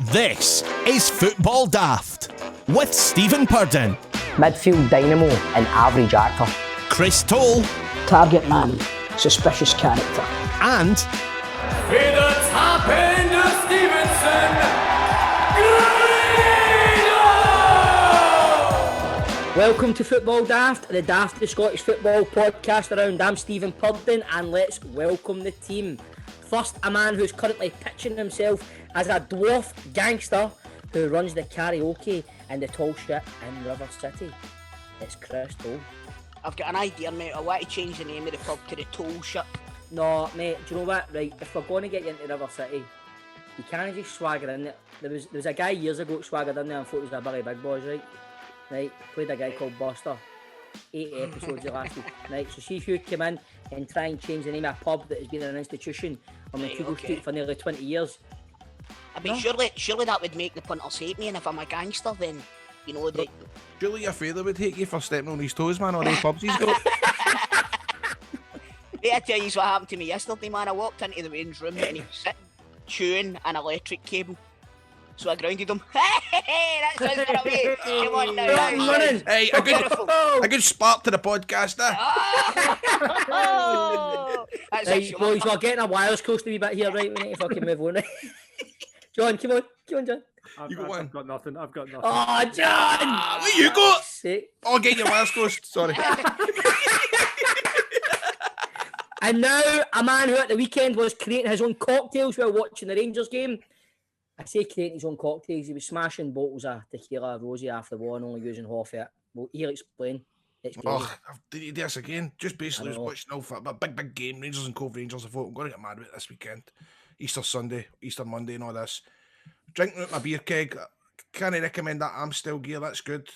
This is Football Daft with Stephen Purden, midfield dynamo and average actor, Chris Toll, target man, suspicious character, and with the top end of Stevenson, Welcome to Football Daft, the daftest Scottish football podcast around. I'm Stephen Purden, and let's welcome the team. First, a man who's currently pitching himself as a dwarf gangster who runs the karaoke and the tall shit in River City. It's Chris Toll. I've got an idea, mate. I want to change the name of the pub to the Toll Ship. No, mate, do you know what? Right, if we're going to get you into River City, you can't just swagger in there. There was a guy years ago who swaggered in there and thought he was a Billy Big Boys, right? Right, played a guy called Buster. 8 episodes of last week. Right, so see if you come in and try and change the name of a pub that has been an institution on the Google Street for nearly 20 years. I mean, surely that would make the punters hate me, and if I'm a gangster, then, you know, that... Surely your father would hate you for stepping on his toes, man, or the pubs he's got. Hey, I tell you what happened to me yesterday, man. I walked into the Wayne's room and he was sitting, chewing an electric cable. So I grounded him. Hey, that's what I mean. Come on now. Hey, a good spark to the podcast there. That's Right, boys, we're getting a wires coast a wee bit here, right? We need to fucking move on. John, come on, John. You got one? I've got nothing. Oh, John! What you got? Sick. Oh, get your wires closed. Sorry. And now, a man who at the weekend was creating his own cocktails while watching the Rangers game. I say creating his own cocktails, he was smashing bottles of tequila rosé after the war and only using half it. Well, he'll explain. It's crazy. Oh, did you do this again? Just basically was watching a big game, Rangers and Cove Rangers. I thought, I'm going to get mad with it this weekend. Easter Sunday, Easter Monday and all this. Drinking out my beer keg. Can't recommend that Amstel gear. That's good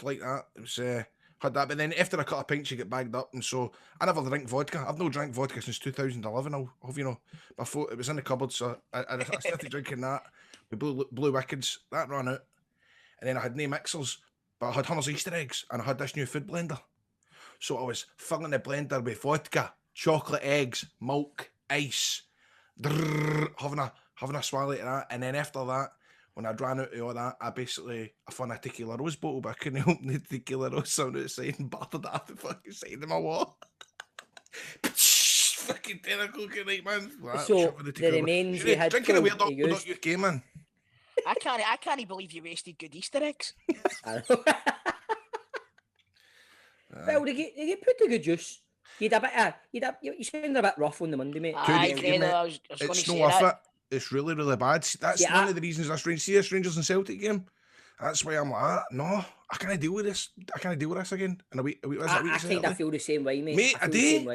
like that. It was... had that, but then after a couple of pints you get bagged up, and so I never drink vodka. I've not drank vodka since 2011. I'll have you know. Before it was in the cupboard, so I started drinking that. We blue wickeds that ran out, and then I had no mixers, but I had Hunter's Easter eggs, and I had this new food blender. So I was filling the blender with vodka, chocolate eggs, milk, ice, having a swallow of that, and then after that. When I ran out of all that, I found a tequila rose bottle, but I couldn't open the tequila rose sound outside and battered it at the fucking side of my wall. Fucking terrible night, man. So, the remains we had drinking a weird to UK, man. I can't believe you wasted good Easter eggs. Well, they get put to good juice. You sound a bit rough on the Monday, mate. I was going to say that. It's really, really bad. That's one of the reasons this Rangers and Celtic game. That's why I'm like, no, I can't deal with this. I can't deal with this again. And a week I kind of feel the same way, mate. Mate,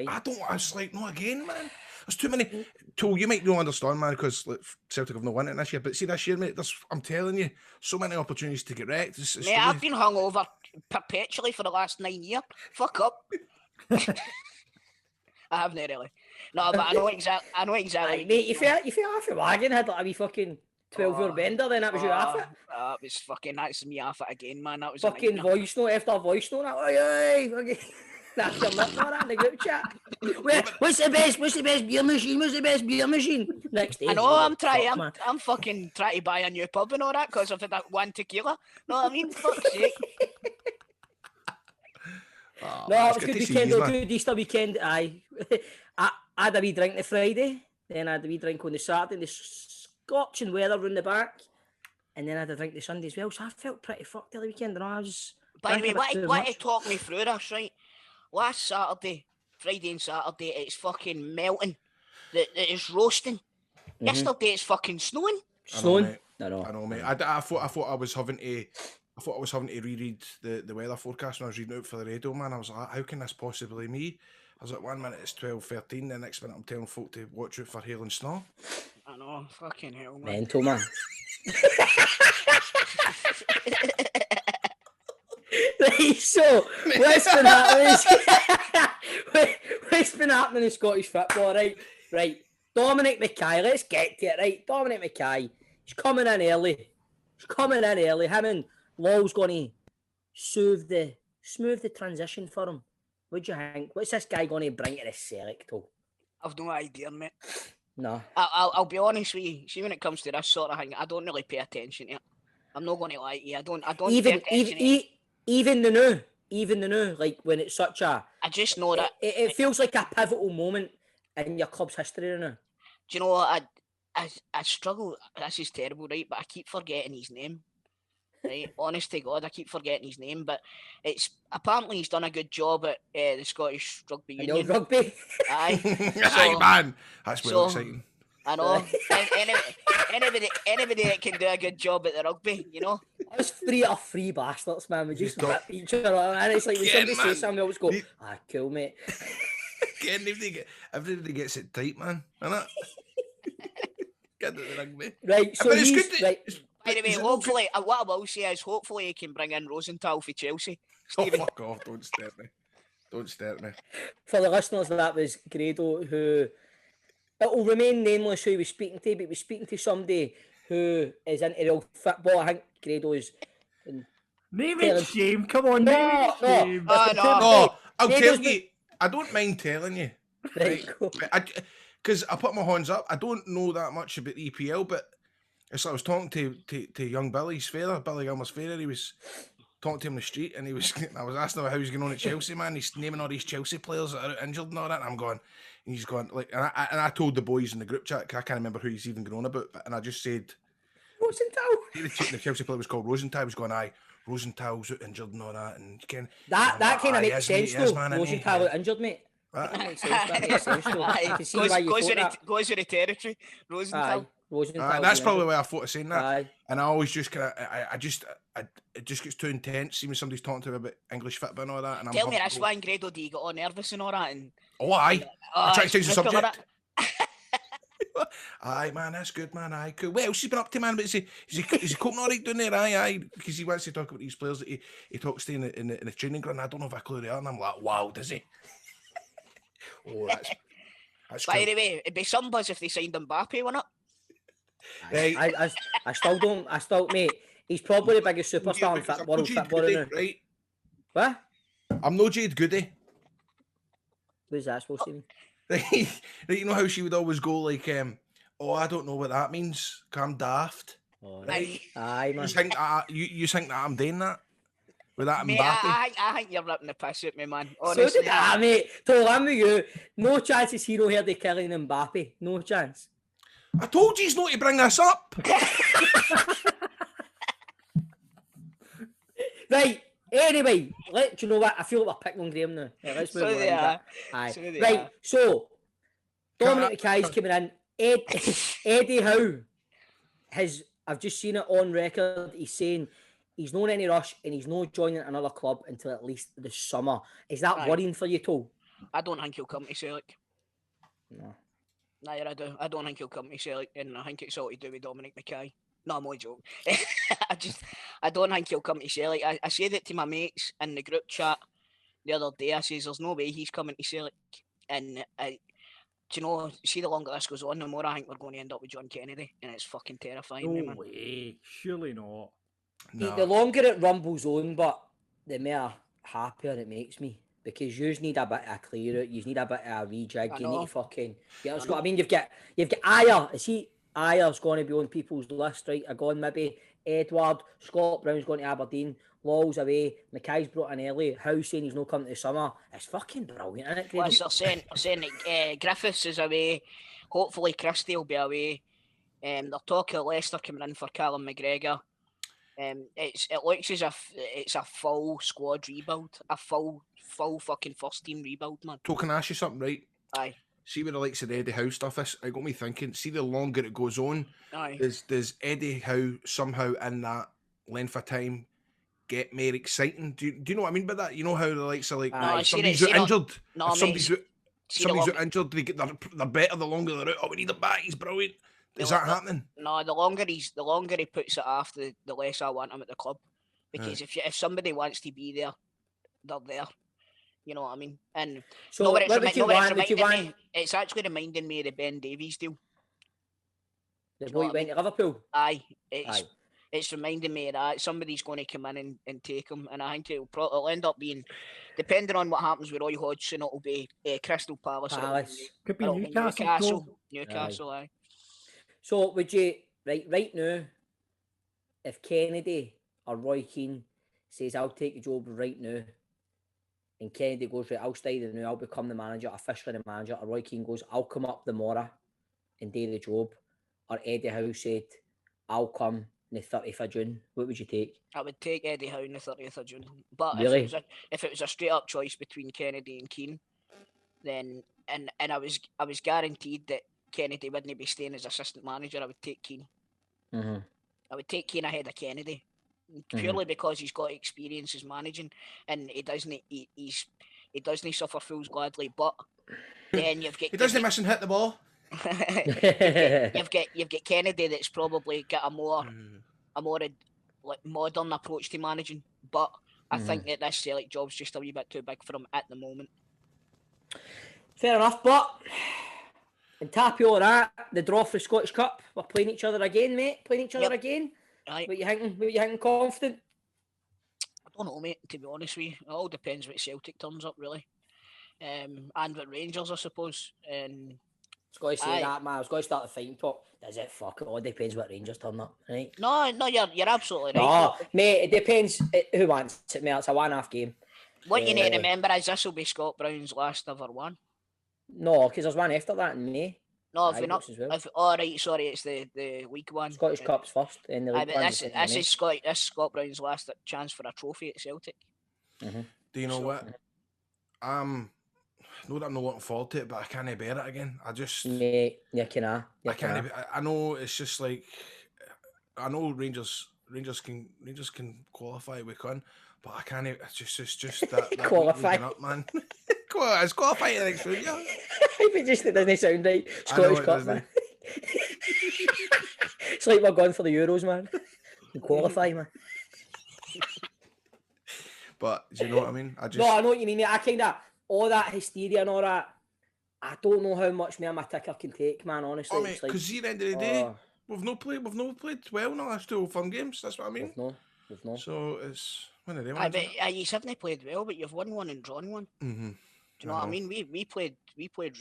I was like, no, again, man. There's too many. Toll, you might not understand, man, because like, Celtic have not won it this year. But see, this year, mate, I'm telling you, so many opportunities to get wrecked. It's mate, I've been hungover perpetually for the last 9 years. Fuck up. I haven't really. No, but I know exactly. Mate, if you're half a wagon had like a wee fucking 12-hour bender, then that was your half it. It was fucking, that's me half it again, man. That was fucking voice note after voice note. Okay. That's your lip for that in the group chat. What's the best beer machine? What's the best beer machine? Next day. I know, I'm fucking trying to buy a new pub and all that because I've had that one tequila. Know what I mean? Fuck's sake. No, it was good weekend, good Easter weekend. I had a wee drink on the Friday, then I had a wee drink on the Saturday, the scorching weather round the back, and then I had a drink the Sunday as well, so I felt pretty fucked the weekend, and I was... By the way, what to talk me through this, right? Last Saturday, Friday and Saturday, it's fucking melting. It's roasting. Mm-hmm. Yesterday, it's fucking snowing. Snowing? I know, mate. I thought I was having to reread the weather forecast when I was reading out for the radio, man. I was like, how can this possibly be? I was like, 1 minute it's 12:13, the next minute I'm telling folk to watch out for hail and snow. I know, fucking hell, man. Mental, man. Right, so, what's been happening in Scottish football, right? Right, Dominic Mackay, let's get to it, right? Dominic Mackay, he's coming in early. Him and Law's going to smooth the transition for him. What do you think? What's this guy going to bring to the Celtic, though? I've no idea, mate. No. I'll be honest with you. See, when it comes to this sort of thing, I don't really pay attention to it. I'm not going to lie to you. I don't pay attention to it. Even the new, like when it's such a, I just know that it feels like a pivotal moment in your club's history now. Do you know what? I struggle. This is terrible, right? But I keep forgetting his name. Right, honest to God, I keep forgetting his name. But it's apparently he's done a good job at the Scottish Rugby And Union. rugby. Aye, Aye, man. That's well exciting. I know. Anybody that can do a good job at the rugby, you know. Us free bastards, man. We just rip each other, and it's like when somebody says something, we always go, cool, mate. Again, everybody gets it tight, man. Innit? Get to the rugby. Right, so but it's he's good. right. By the way, hopefully, what I will say is, hopefully, he can bring in Rosenthal for Chelsea. Oh, Stephen. fuck off! Don't stare at me. Don't stare at me. For the listeners, that was Grado, who it will remain nameless who he was speaking to, but he was speaking to somebody who is into real football. I think Grado is. Name and shame. Come on, name and shame. No, I'll tell you. I don't mind telling you. Right. Because I put my hands up. I don't know that much about the EPL, but it's like I was talking to young Billy's father, Billy Gilmer's father. He was talking to him in the street, and I was asking him how he's going on at Chelsea, man. He's naming all these Chelsea players that are out injured and all that, and I'm going, and he's going, like, and I told the boys in the group chat, I can't remember who he's even going on about, and I just said, Rosenthal. The Chelsea player was called Rosenthal. He was going, aye, Rosenthal's out injured and all that, and you can that kind of makes sense though. Man, Rosenthal out injured, mate. That makes sense though. I can see why you thought that. Goes with the territory. Rosenthal. That's probably why I thought of saying that. And I always just kind of, it just gets too intense. See when somebody's talking to me about English football and all that. And Tell me this one, Grado, do you get all nervous and all that? And I try to change the subject. Aye, man, that's good, man. Aye, cool. What else has been up to, man? But is he coping all right down there? Aye, because he wants to talk about these players that he talks to in the training ground. I don't know if I clue they are, and I'm like, wow, does he? Oh, that's by the way, it'd be some buzz if they signed Mbappe, wouldn't it? Right. I still don't, mate. He's probably the biggest superstar in world football now. Right? What? I'm no Jade Goody. What's that supposed to mean? Right, you know how she would always go like, oh, I don't know what that means. I'm daft. Oh, right. Aye, man. You think that I'm doing that? With that mate, Mbappe? I think you're ripping the piss at me, man. Honestly, So did I, mate. So I'm with you. No chance is Hero here to killing Mbappe. No chance. I told you not to bring this up. Right. Anyway, do you know what? I feel like we're picking on Graham now. Yeah, let's move on. Aye. Right. So Dominic Mackay's coming in. Eddie Howe I've just seen it on record. He's saying he's not in any rush and he's not joining another club until at least the summer. Is that worrying for you, Tol? I don't think he'll come to Celtic. No. Neither I do. I don't think he'll come to Celtic, and I think it's all to do with Dominic Mackay. No, I'm only joking. I don't think he'll come to Celtic. I said it to my mates in the group chat the other day. I says there's no way he's coming to Celtic, and do you know, see, the longer this goes on, the more I think we're going to end up with John Kennedy, and it's fucking terrifying. No way, surely not. No. The longer it rumbles on, but the more happier it makes me. Because you need a bit of a clear out, you need a bit of a rejig, you need to fucking get Scott. I mean, you've got Ayer. Is he Ayer's going to be on people's list, right? Gone maybe. Edward, Scott Brown's going to Aberdeen, Law's away, Mackay's brought in early, House saying he's not coming to summer. It's fucking brilliant, isn't it? Plus, they're saying that Griffiths is away. Hopefully, Christie will be away. They're talking Leicester coming in for Callum McGregor. It looks as if it's a full squad rebuild, a full fucking first team rebuild, man. So can I ask you something, right? Aye. See where the likes of the Eddie Howe stuff is, it got me thinking, see the longer it goes on, does Eddie Howe somehow in that length of time get more exciting? Do you know what I mean by that? You know how the likes of like somebody's injured. Somebody's out injured, they get they're better the longer they're out. Oh, we need him back, he's brilliant. Is that happening? No, the longer he puts it off, the less I want him at the club. Because if somebody wants to be there, they're there. You know what I mean? And so it's actually reminding me of the Ben Davies deal. The boy went to Liverpool? Aye. It's reminding me of that. Somebody's going to come in and take him. And I think it'll end up being, depending on what happens with Roy Hodgson, it'll be Crystal Palace. Could be Newcastle. Newcastle, aye. So would you right now, if Kennedy or Roy Keane says I'll take the job right now, and Kennedy goes right, I'll stay there now, I'll become the manager, officially the manager, or Roy Keane goes, I'll come up the morrow and do the job, or Eddie Howe said, I'll come on the 30th of June, what would you take? I would take Eddie Howe on the 30th of June. But Really? if it was a straight up choice between Kennedy and Keane, then and I was guaranteed that Kennedy wouldn't be staying as assistant manager, I would take Keane. Mm-hmm. I would take Keane ahead of Kennedy. Purely because he's got experience as managing, and he doesn't suffer fools gladly. But then you've got he doesn't miss and hit the ball. you've got Kennedy that's probably got a more like modern approach to managing. But I think that this Celtic job's just a wee bit too big for him at the moment. Fair enough, but and tap all that, the draw for the Scottish Cup, we're playing each other again, mate. Playing each other again. Right. What you thinking? Confident? I don't know, mate. To be honest with you, it all depends what Celtic turns up, really, and what Rangers, I suppose. And I was going to say that, man. I was going to start the fighting talk. Does it? Fuck it all depends what Rangers turn up, right? No, you're absolutely right. No, mate, it depends who wants it, mate. It's a one-half game. What you need to remember is this will be Scott Brown's last ever one. No, because there's one after that in May. No, if we're not. Right, sorry, it's the week one. Scottish Cup's first, and the league this is Scott Brown's last chance for a trophy at Celtic. Mm-hmm. Do you know what? Know that I'm not looking forward to it, but I can't bear it again. I just, mate, you can't. I know it's just like, I know Rangers can qualify. We can, but I can't. It's just that qualify up, man. It's qualifying the next round, yeah. It just doesn't sound right. Scottish Cup, man. It's like we're going for the Euros, man. You qualify, man. But do you know what I mean? No, I know what you mean. I kind of all that hysteria and all that. I don't know how much me and my ticker can take, man. Honestly, because at the end of the day, we've not played well in the last 2 fun games. That's what I mean. We've not. So it's one of them. You haven't played well, but you've won one and drawn one. Mm-hmm. Do you know what I mean? We played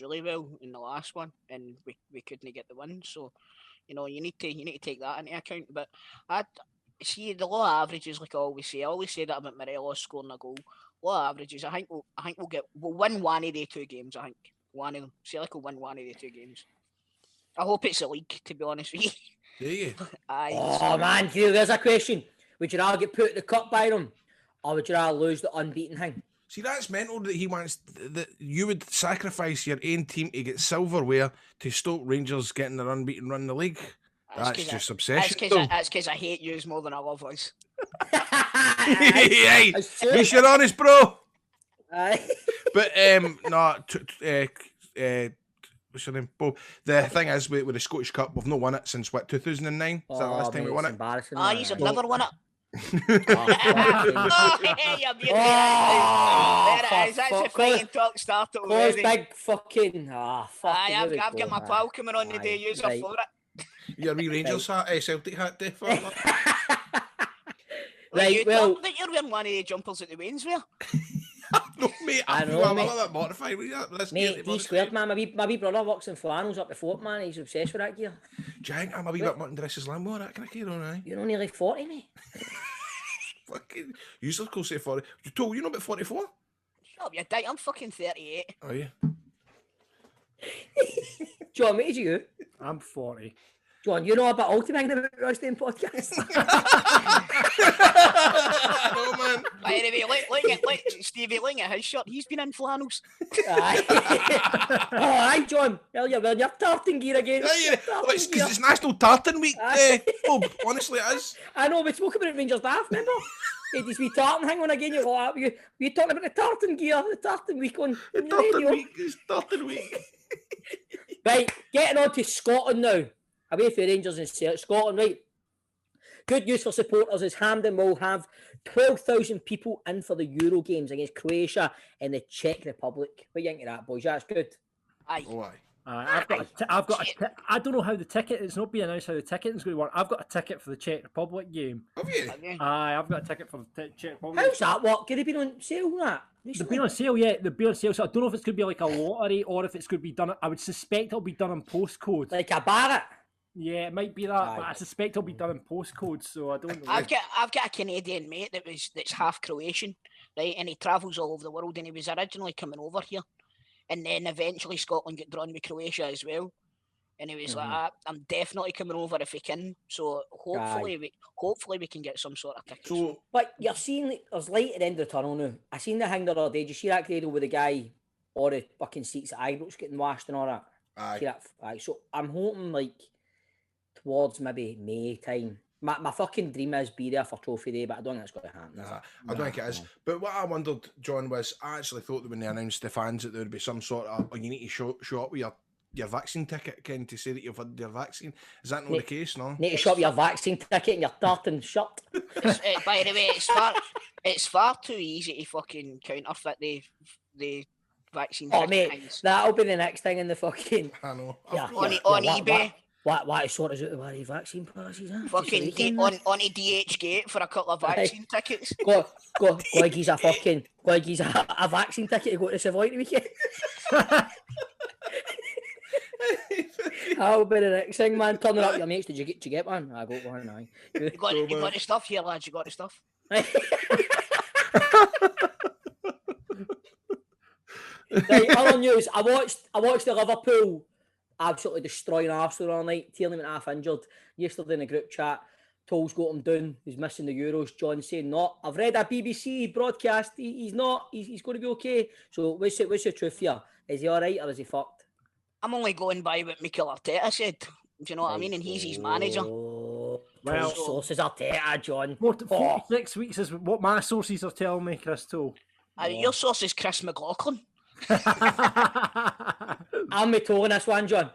really well in the last one, and we couldn't get the win. So, you need to take that into account. But I see the low averages, like I always say that about Morelos scoring a goal. Low averages. I think we'll win one of the 2 games. I think one of them. Celtic will win one of the 2 games. I hope it's a league, to be honest with you. Do you? Man, there's a question. Would you rather get put in the cup by them, or would you rather lose the unbeaten thing? See, that's mental that he wants that you would sacrifice your own team to get silverware to stop Rangers getting their unbeaten run in the league. That's just obsession. That's because I hate you more than I love us. Hey, be sure honest, bro. But what's your name, Bob? The thing is, with the Scottish Cup, we've not won it since 2009. Is that the last time we won it? You've never won it. That's a fighting talk started already. Big fucking I've got my pal coming on today. Use her for it. Your wee Rangers hat, Celtic hat, day for that. Right, you're wearing one of the jumpers at the Waynes wear. No, mate, I'm a little bit mortified with that. Mate, D squared, man. My wee brother works in flannels up the fort, man. He's obsessed with that gear. Do you think I'm a wee bit mutton dresses Lambo, that kind of gear on, aye? You're only like 40, mate. Fucking, you still go say 40. You told you know about 44? Shut up, you dick. I'm fucking 38. Oh, yeah. John, what age are you? I'm 40. John, you know about ultimate about us doing podcasts? Oh, man. By the way, look, Stevie, look at his shirt. He's been in flannels. Aye, John. Well, you're wearing your tartan gear again. Yeah. It's because it's National Tartan Week. Bob, honestly, it is. I know, we spoke about it at Rangers Bath, remember? He had this wee tartan hang on again. You're talking about the tartan gear, the tartan week on the radio. It's Tartan Week. Right, getting on to Scotland now. Away for Rangers and Celtic. Scotland, right. Good news for supporters is Hampden will have 12,000 people in for the Euro games against Croatia and the Czech Republic. What do you think of that, boys? That's good. Aye. Oh, aye. I don't know how the ticket. It's not being announced how the ticket is going to work. I've got a ticket for the Czech Republic game. Have you? Aye, I've got a ticket for the Czech Republic. How's that work? Could it been on sale? That They've been on sale, yeah. They've been on sale. So I don't know if it's going to be like a lottery or if it's going to be done. I would suspect it'll be done in postcode. Like a Barrett. Yeah, it might be that, but I suspect it'll be done in postcode. So I don't know. I've got a Canadian mate that's half Croatian, right? And he travels all over the world. And he was originally coming over here, and then eventually Scotland got drawn with Croatia as well. And he was like, "I'm definitely coming over if we can." So hopefully we can get some sort of tickets. So, but you're seeing there's light at the end of the tunnel now. I seen the thing the other day. Did you see that Grado with the guy, all the fucking seats at Ibrox getting washed and all that? Aye. So I'm hoping like towards maybe May time. My fucking dream is be there for Trophy Day, but I don't think it's going to happen. I don't think it is. But what I wondered, John, was I actually thought that when they announced the fans that there would be some sort of, you need to show up with your vaccine ticket, Ken, to say that you've had your vaccine. Is that not the case, no? Need to show up your vaccine ticket and your tartan shirt. By the way, it's far too easy to fucking counterfeit the vaccine ticket. Oh, mate, that'll be the next thing in the fucking... I know. On eBay. What sort us out of the vaccine passes, huh? Fucking on a DHgate for a couple of vaccine tickets. Go geez a vaccine ticket to go to Savoy the weekend. That'll be the next thing, man. Turning up your mates. Did you get one? I got one, aye. You got the stuff here, lads. You got the stuff. Right, other news. I watched the Liverpool absolutely destroying Arsenal all night. Tierney went half injured yesterday in the group chat. Toll's got him down. He's missing the Euros. John saying not. I've read a BBC broadcast. He's not. He's going to be okay. So what's the truth here? Is he all right or is he fucked? I'm only going by what Mikel Arteta said. Do you know what I mean? And he's his manager. Well, sources Arteta, John. 46 weeks is what my sources are telling me, Crystal. Your source is Chris McLaughlin. I'm me tolling this one, John.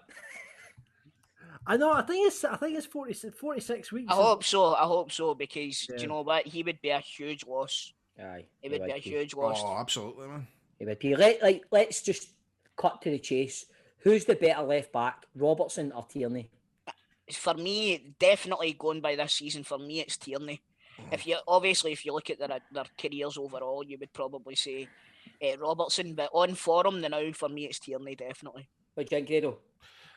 I know. I think it's 46 weeks. I hope so because do you know what? He would be a huge loss. Aye, he would be a huge loss. Oh, absolutely, man. He would be. Let's just cut to the chase. Who's the better left back, Robertson or Tierney? For me, definitely going by this season. For me, it's Tierney. If you look at their careers overall, you would probably say Robertson. But on form now, for me, it's Tierney definitely. What do you think, Grado?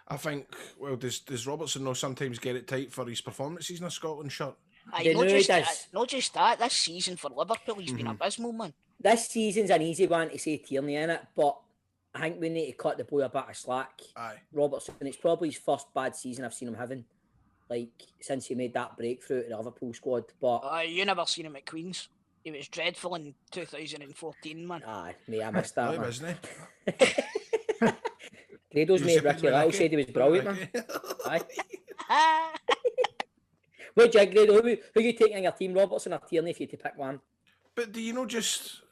I think. Well, does Robertson sometimes get it tight for his performances in a Scotland shirt? Not just that. This season for Liverpool, he's been abysmal, man. This season's an easy one to say Tierney in it, but I think we need to cut the boy a bit of slack. Aye. Robertson, it's probably his first bad season I've seen him having, since he made that breakthrough at the Liverpool squad. But you never seen him at Queen's. He was dreadful in 2014, man. Aye, mate, I missed that, man. Wasn't he? Grado's mate Ricky Lyle said he was brilliant, man. Aye. What do you think, Grado? Who you taking in your team, Robertson or Tierney, if you had to pick one? But do you know just...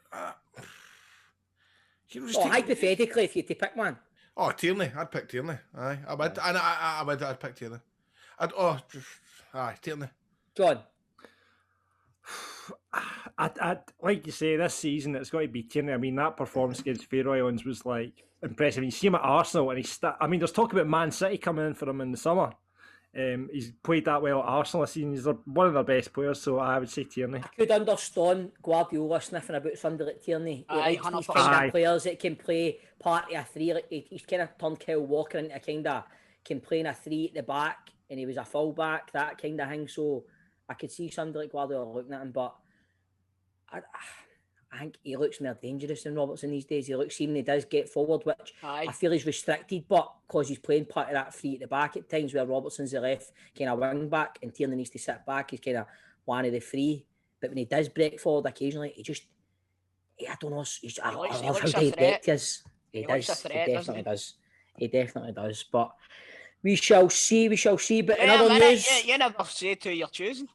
hypothetically, if you had to pick one. Oh, Tierney. I'd pick Tierney. Aye, I would. I'd pick Tierney. Tierney. John. I'd like you say, this season it's got to be Tierney. I mean, that performance against Faroe Islands was impressive. You see him at Arsenal, and there's talk about Man City coming in for him in the summer. He's played that well at Arsenal this season. He's one of their best players, so I would say Tierney. I could understand Guardiola sniffing about somebody like Tierney. He likes these kind of players that can play part of a three. He's kind of turned Kyle Walker into a kind of can play in a three at the back, and he was a full back, that kind of thing. So I could see somebody like Guardiola looking at him, but I think he looks more dangerous than Robertson these days. He looks, even he does get forward, which I feel is restricted, but because he's playing part of that three at the back at times, where Robertson's the left kind of wing back and Tierney needs to sit back, he's kind of one of the three. But when he does break forward occasionally, I don't know, I love how direct he is. He definitely does. He definitely does. But we shall see. But in other news, you never say who you're choosing.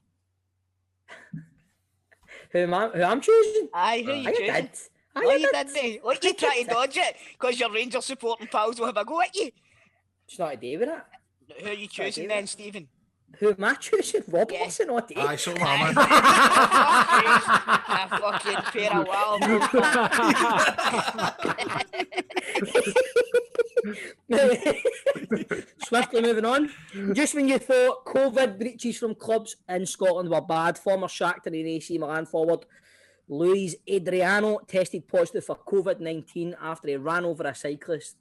Who I'm choosing? Aye, who you choosing? You didn't. What you trying to dodge it? Because your Rangers supporting pals will have a go at you. It's not a day with it. Who are you choosing then, Stephen? Who am I choosing? Robertson or Dave? Aye, so am I, A fucking pair of wild. Swiftly moving on. Just when you thought COVID breaches from clubs in Scotland were bad, former Shakhtar and AC Milan forward Luis Adriano tested positive for COVID-19 after he ran over a cyclist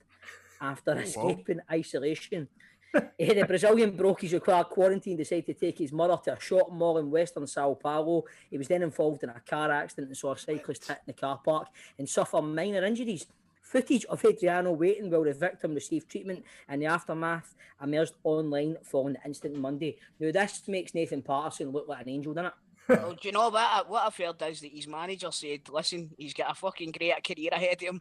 after escaping isolation. The Brazilian broke his required quarantine, decided to take his mother to a shopping mall in western Sao Paulo. He was then involved in a car accident and saw a cyclist hit in the car park and suffer minor injuries. Footage of Adriano waiting while the victim received treatment and the aftermath emerged online following the incident Monday. Now, this makes Nathan Patterson look like an angel, doesn't it? Well, do you know what I've heard is that his manager said, listen, he's got a fucking great career ahead of him.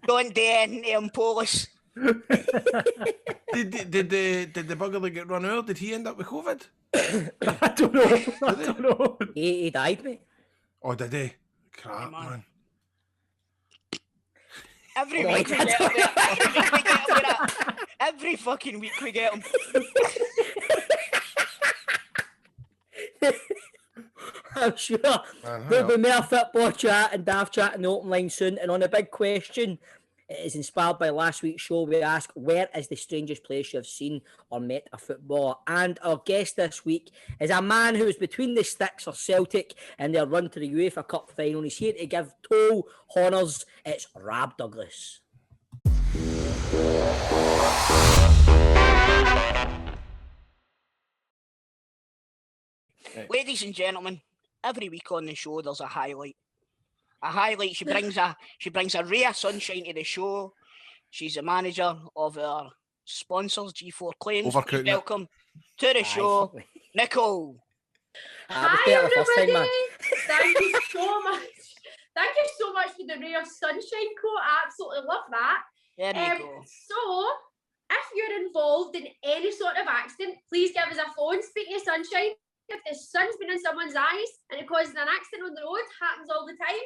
Don't do anything, Polis. Did the bugger that get run out? Did he end up with COVID? I don't know. He died, mate. Oh, did he? Crap, man. Every week we get him. Every fucking week we get him. I'm sure there'll be more football chat and daft chat in the open line soon. And on a big question, it is inspired by last week's show. We ask, where is the strangest place you have seen or met a footballer? And our guest this week is a man who is between the sticks for Celtic and their run to the UEFA Cup final. He's here to give toll honours. It's Rab Douglas. Ladies and gentlemen, every week on the show there's a highlight. A highlight. She brings a ray of sunshine to the show. She's the manager of our sponsors, G4 Claims. Welcome to the show, Nicole. Hi everybody. Thank you so much. Thank you so much for the ray of sunshine quote. I absolutely love that. There you go. So, if you're involved in any sort of accident, please give us a phone. Speaking of sunshine, if the sun's been in someone's eyes and it causes an accident on the road, happens all the time,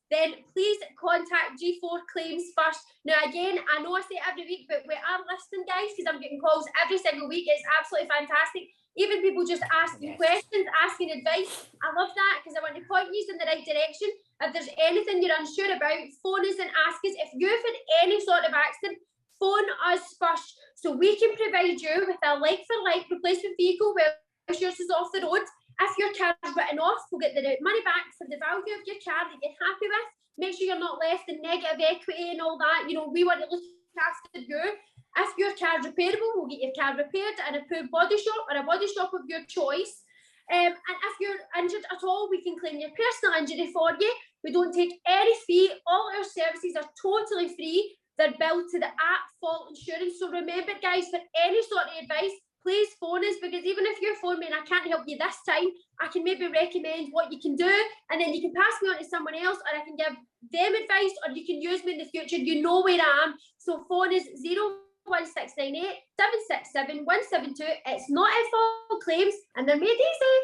then please contact G4 Claims first. Now again, I know I say it every week, but we are listening, guys, because I'm getting calls every single week. It's absolutely fantastic. Even people just asking questions, asking advice. I love that because I want to point you in the right direction. If there's anything you're unsure about, phone us and ask us. If you've had any sort of accident, phone us first so we can provide you with a like-for-like replacement vehicle where yours is off the road. If your car's written off, we'll get the money back for the value of your car that you're happy with. Make sure you're not left in negative equity and all that. You know, we want to look after you. If your car's repairable, we'll get your car repaired at an approved body shop or a body shop of your choice. And if you're injured at all, we can claim your personal injury for you. We don't take any fee. All our services are totally free. They're billed to the at-fault insurance. So remember, guys, for any sort of advice, please phone us, because even if you phone me and I can't help you this time, I can maybe recommend what you can do, and then you can pass me on to someone else, or I can give them advice, or you can use me in the future. You know where I am. So phone us 01698 767 172. It's not at-fault claims, and they're made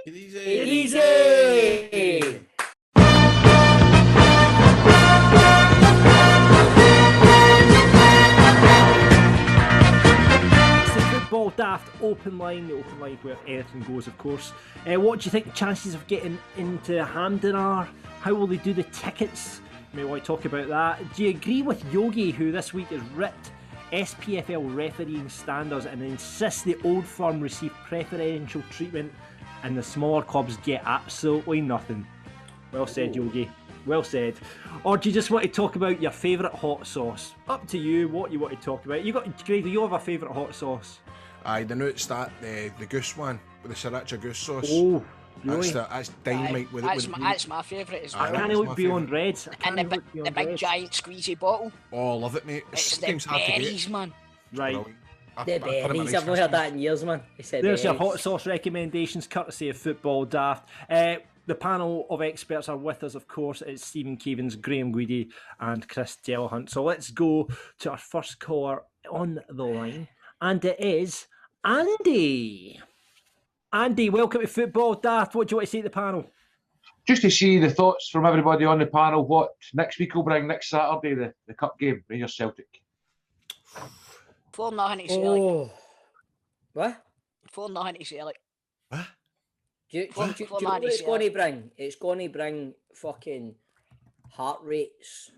easy. Easy. Football Daft open line, the open line where anything goes, of course. What do you think the chances of getting into Hampden are? How will they do the tickets? May want to talk about that. Do you agree with Yogi, who this week has ripped SPFL refereeing standards and insists the old firm receive preferential treatment and the smaller clubs get absolutely nothing? Well said, Yogi. Well said. Or do you just want to talk about your favourite hot sauce? Up to you, what you want to talk about. Grady, you have a favourite hot sauce? Aye, the new it's that the goose one with the sriracha goose sauce. Oh, really? That's dynamite. That's my favourite as well. I can't look beyond reds. And the big giant squeezy bottle. Oh, I love it, mate. It's the Sometimes hard to berries, get. man. Right. The berries. I've not heard that in years, man. There's your hot sauce recommendations, courtesy of Football Daft. The panel of experts are with us, of course. It's Stephen Cavins, Graham Guidi and Chris Delahunt. So let's go to our first caller on the line. And it is Andy. Andy, welcome to Football Daft. What do you want to say to the panel? Just to see the thoughts from everybody on the panel, what next week will bring next Saturday, the Cup game, Rangers Celtic. 4-0 to Celtic. What? 4-0 to Celtic. What? Do you know what it's going to bring? It's going to bring fucking heart rates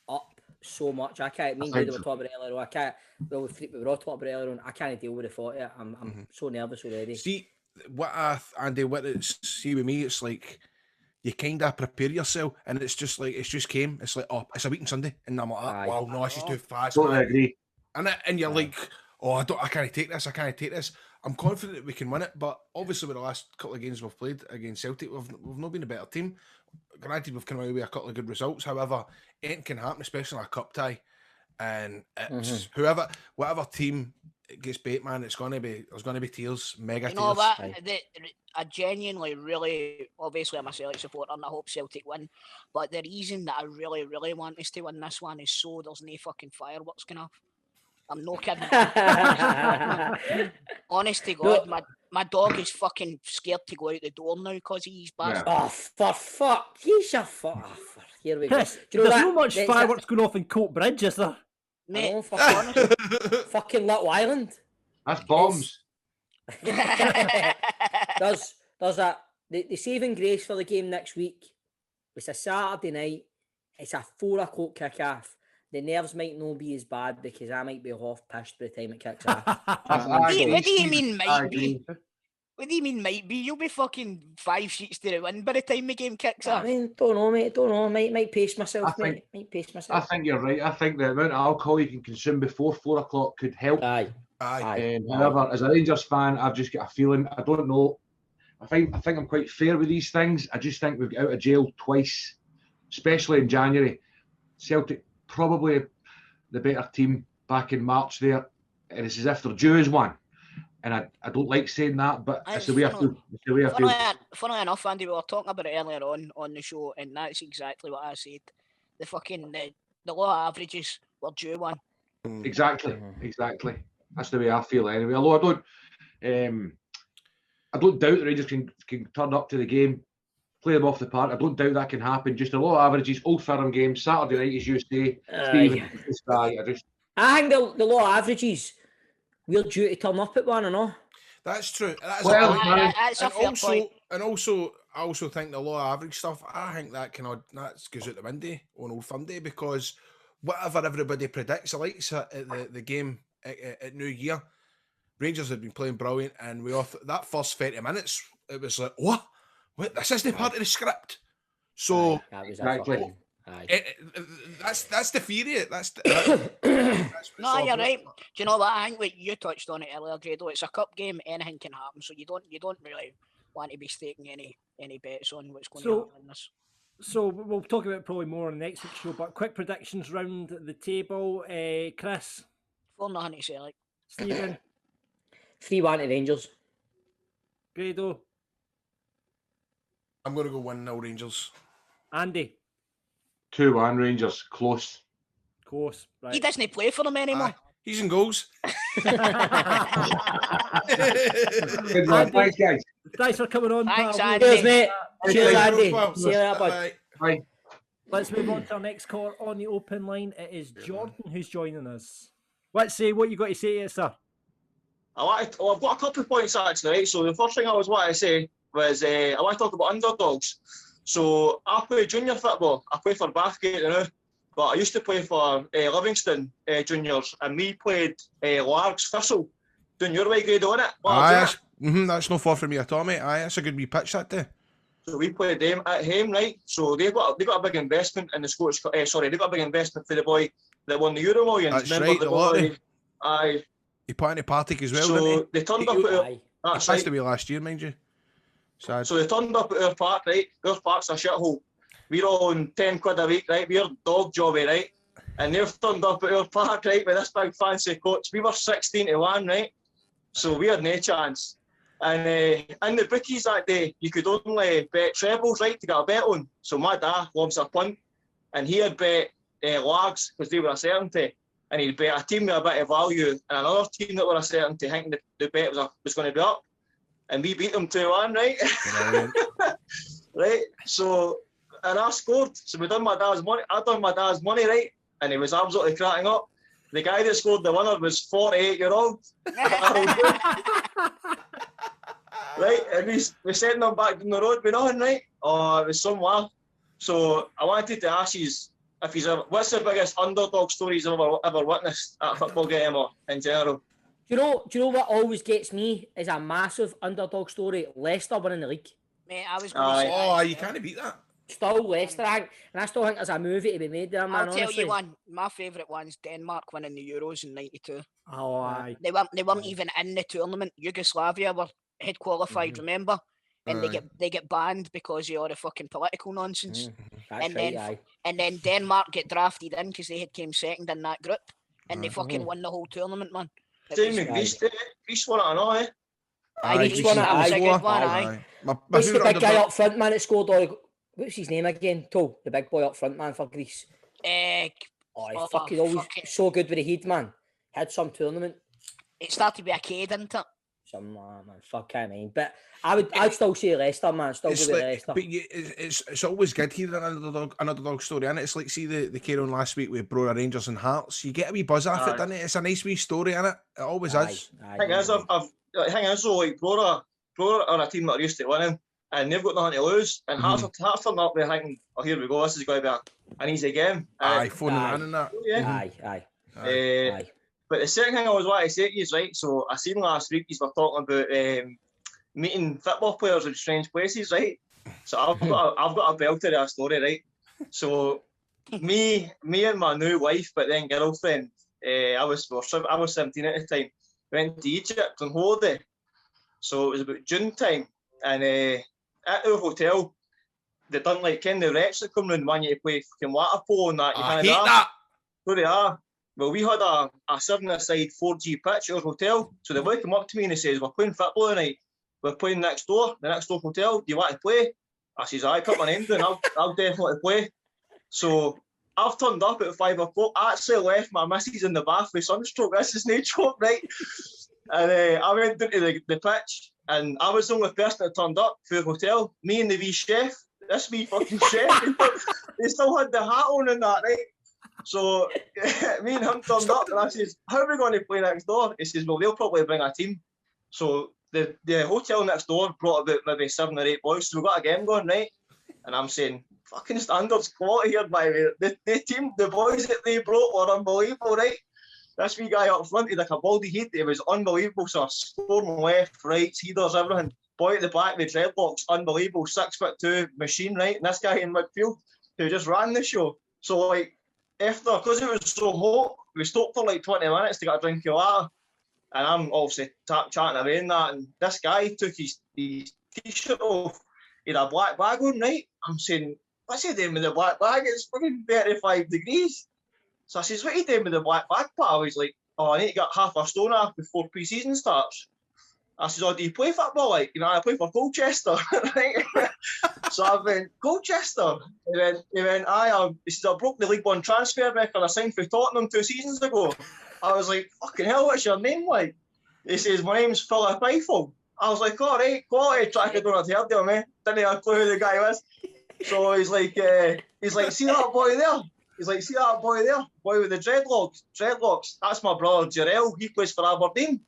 up so much. I can't. Me and Grady were talking about it earlier on. I can't. Well, we were all talking about it earlier on. I can't deal with the thought of it. I'm so nervous already. See, Andy, what it's see with me, it's like you kind of prepare yourself, and it's just came. It's like, oh, it's a week on Sunday, and I'm like, wow, no, this is too fast. Totally agree. And you're like, oh, I can't take this. I'm confident that we can win it, but obviously with the last couple of games we've played against Celtic, we've not been a better team. Granted, we've come away with a couple of good results. However, anything can happen, especially in a cup tie. And it's whatever team gets beat, man, there's going to be tears, mega tears. You know what? I genuinely, really, obviously I'm a Celtic supporter and I hope Celtic win. But the reason that I really, really want us to win this one is so there's no fucking fireworks going off. I'm no kidding. Honest to God, my dog is fucking scared to go out the door now because he's bastard. Oh, for fuck. He's a fuck. Here we go. Chris, there's not much fireworks going off in Coat Bridge, is there? Mate, know, fucking Little Island. That's bombs. There's that the saving grace for the game next week. It's a Saturday night. It's a 4 o'clock kick-off. The nerves might not be as bad because I might be half pissed by the time it kicks off. What do you mean might be? What do you mean might be? You'll be fucking 5 sheets to the wind by the time the game kicks off. I mean, don't know, mate. Don't know. Might pace myself, mate. Might pace myself. I think you're right. I think the amount of alcohol you can consume before 4 o'clock could help. Aye. However, as a Rangers fan, I've just got a feeling. I don't know. I think I'm quite fair with these things. I just think we've got out of jail twice, especially in January. Celtic probably the better team back in March there, and it's as if they're due as one. And I don't like saying that, but it's the way I feel. It's the way I feel. Funnily enough, Andy, we were talking about it earlier on the show, and that's exactly what I said. The law of averages were due one. Exactly. That's the way I feel anyway. Although I don't doubt the Rangers can turn up to the game, play them off the park. I don't doubt that can happen. Just the law of averages, Old Firm game, Saturday night, as you say. Stephen, I think the law of averages, we're due to turn up at one and all. That's true. That's a fair point. And also, I also think the law of average stuff, I think that goes out the window on Old Firm Day, because whatever everybody predicts, the likes at the game at New Year, Rangers had been playing brilliant, and that first 30 minutes, it was like, what? This isn't part of the script. So that's the theory. No, you're right. Do you know what? I think what you touched on it earlier, Grado. It's a cup game. Anything can happen. So you don't really want to be staking any bets on what's going to happen in this. So we'll talk about it probably more on next week's show. But quick predictions round the table. Chris, 4-0 to Celtic. Stephen, 3-1 to Rangers. Grado, I'm going to go 1-0 Rangers. Andy, 2-1 Rangers, close. Right. He doesn't play for them anymore. He's in goals. Good man. Thanks, guys. Thanks for coming on. Thanks, pal. Andy. Cheers, mate. Cheers, Andy. See you later, bud. Bye. Let's move on to our next caller on the open line. It is Jordan who's joining us. Let's see what you got to say to it, sir. I've got a couple of points actually, right? So the first thing I was wanting to say was I want to talk about underdogs. So I play junior football. I play for Bathgate now, but I used to play for Livingston juniors, and we played Largs Thistle doing your way, Grado, innit? That's no far from me at all, mate. That's a good wee pitch that day. So we played them at home, right? So they got a big investment in the Scottish. They got a big investment for the boy that won the Euro Millions. That's remember right. Aye. He put in a Partick as well, so didn't he? They turned up at he passed away last year, mind you. Sad. So they turned up at our park, right? Our park's a shithole. We're all on 10 quid a week, right? We're dog jobby, right? And they've turned up at our park, right, with this big fancy coach. We were 16-1, right? So we had no chance. And in the bookies that day, you could only bet trebles, right, to get a bet on. So my dad loves a punt, and he had bet Largs because they were a certainty. And he'd bet a team with a bit of value and another team that were a certainty, thinking the bet was going to be up. And we beat them 2-1, right? Right? So, and I scored. So we done my dad's money. I done my dad's money, right? And he was absolutely cracking up. The guy that scored the winner was 48-year-old. Right? And we sent them back down the road, we nothing, right? Oh, it was some laugh. So I wanted to ask you what's the biggest underdog stories you've ever witnessed at a football game or in general? Do you know what always gets me is a massive underdog story? Leicester winning the league. Mate, I was going to say. Oh, you can't beat that. Still Leicester, and I still think there's a movie to be made there, man. I'll tell honestly. you one. My favourite one's Denmark winning the Euros in '92. Oh, aye. They weren't even in the tournament. Yugoslavia had qualified, remember? And they get banned because of all the fucking political nonsense. That's right, and then Denmark get drafted in because they had came second in that group, and they fucking won the whole tournament, man. Same with Greece. Greece won it, I know, eh? Greece won it. That was a good one, aye. What's the big guy up front, man, that scored all... What's his name again? Toll, the big boy up front, man, for Greece. Fucking always so good with the head, man. Had some tournament. It started with a K, didn't it? Some man, fuck I mean. But I'd still say Leicester, man. Still go with Leicester. But it's always good hearing an underdog story, and it's like, see the carry on last week with Brora Rangers and Hearts. You get a wee buzz off it, doesn't it? It's a nice wee story, innit? It always is. The thing is, though, like Brora are a team that are used to winning, and they've got nothing to lose. And Hearts turned up there thinking, oh, here we go, this is going to be an easy game. Phoning in and that. Yeah. But the second thing I was wanting to say to you is, right, so I seen last week you were talking about meeting football players in strange places, right? So I've got a belter of a story, right? So me and my new wife, but then girlfriend, I was 17 at the time, went to Egypt on holiday. So it was about June time, and at our hotel, they done like the reps that come round when you play fucking water polo and that. I hate that. So they are. Well, we had a 7-a-side 4G pitch at our hotel. So they would come up to me and they says, we're playing football tonight. We're playing next door, the next door hotel. Do you want to play? I says, aye, put my name down. I'll definitely play. So I've turned up at 5 o'clock. I actually left my missus in the bath with sunstroke. This is no joke, right? And I went down to the pitch, and I was the only person that turned up for the hotel. Me and the wee chef. This wee fucking chef. They still had the hat on and that, right? So me and him turned up, and I says, how are we going to play next door? He says, well, they'll probably bring a team. So the hotel next door brought about maybe 7 or 8 boys, so we got a game going, right? And I'm saying, fucking standards quality here, by the way. The team, the boys that they brought were unbelievable, right? This wee guy up front, he had like a baldy head, it was unbelievable. So scoring left, right, headers, everything. Boy at the back with dreadlocks, unbelievable, 6'2" machine, right? And this guy in midfield, who just ran the show. So like, after, because it was so hot, we stopped for like 20 minutes to get a drink of water. And I'm obviously chatting away and that. And this guy took his t-shirt off. He had a black bag on, right? I'm saying, what's he doing with the black bag? It's fucking 35 degrees. So I says, what are you doing with the black bag, pal? He's like, oh, I need to get half a stone off before pre-season starts. I says, oh, do you play football? Like, you know, I play for Colchester, right? So I went, Colchester? He went, aye. He says, I broke the League One transfer record I signed for Tottenham 2 seasons ago. I was like, fucking hell, what's your name like? He says, my name's Philip Eiffel. I was like, all right, quality track, I don't have heard of him, didn't have a clue who the guy was. So he's like, see that boy there? He's like, see that boy there? Boy with the dreadlocks. That's my brother, Jarrell. He plays for Aberdeen.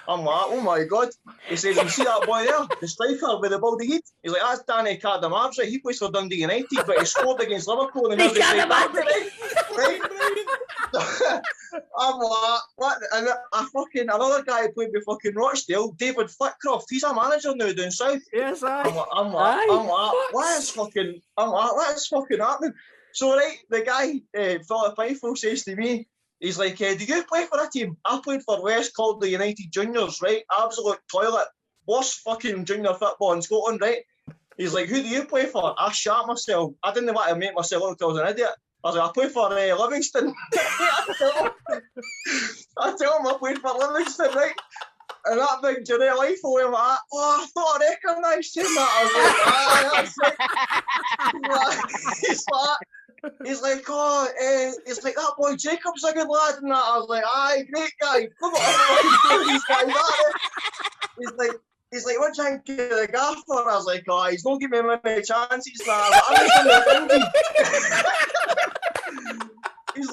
I'm like, oh my God. He says, you see that boy there? The striker with the baldy head? He's like, that's Danny Cardamabs, right? He plays for Dundee United, but he scored against Liverpool and everything. Right? I'm like, what? And another guy who played with fucking Rochdale, David Flitcroft, he's a manager now down south. Yes, I'm like, what is fucking happening? So, right, the guy, Philip Eiffel, says to me, he's like, do you play for a team? I played for West Calder United Juniors, right? Absolute toilet. Worst fucking junior football in Scotland, right? He's like, who do you play for? I shat myself. I didn't want to make myself look like I was an idiot. I was like, I play for Livingston. I tell him I played for Livingston, right? And that big Jarrell Eiffel went like, oh, I thought I recognised him. I was like, he's like, it's like, that boy Jacob's a good lad and that. I was like, aye, great guy. He's like, what do you think of the gaffer? I was like, oh, he's not giving me many chances now. He's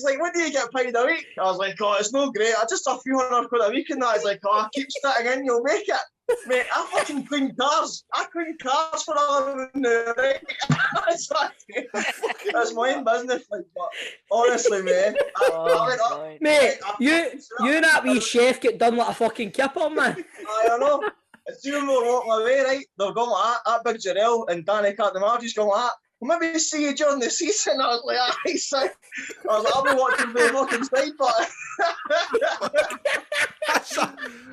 like, what do you get paid a week? I was like, it's no great. I just a few £100 a week and that. He's like, keep sitting in, you'll make it. Mate, I fucking fucking clean cars. I clean cars for a living now, right? That's my own business. Like, but honestly, mate. I went up, Mate, you and that wee chef get done like a fucking kipper, man. I know. As soon as we were walking away, right, they're going like that Big Jarrell and Danny Cartamagi's going like that. Well, maybe see you during the season. I was like, aye, son. I was like, I'll be watching the fucking side, but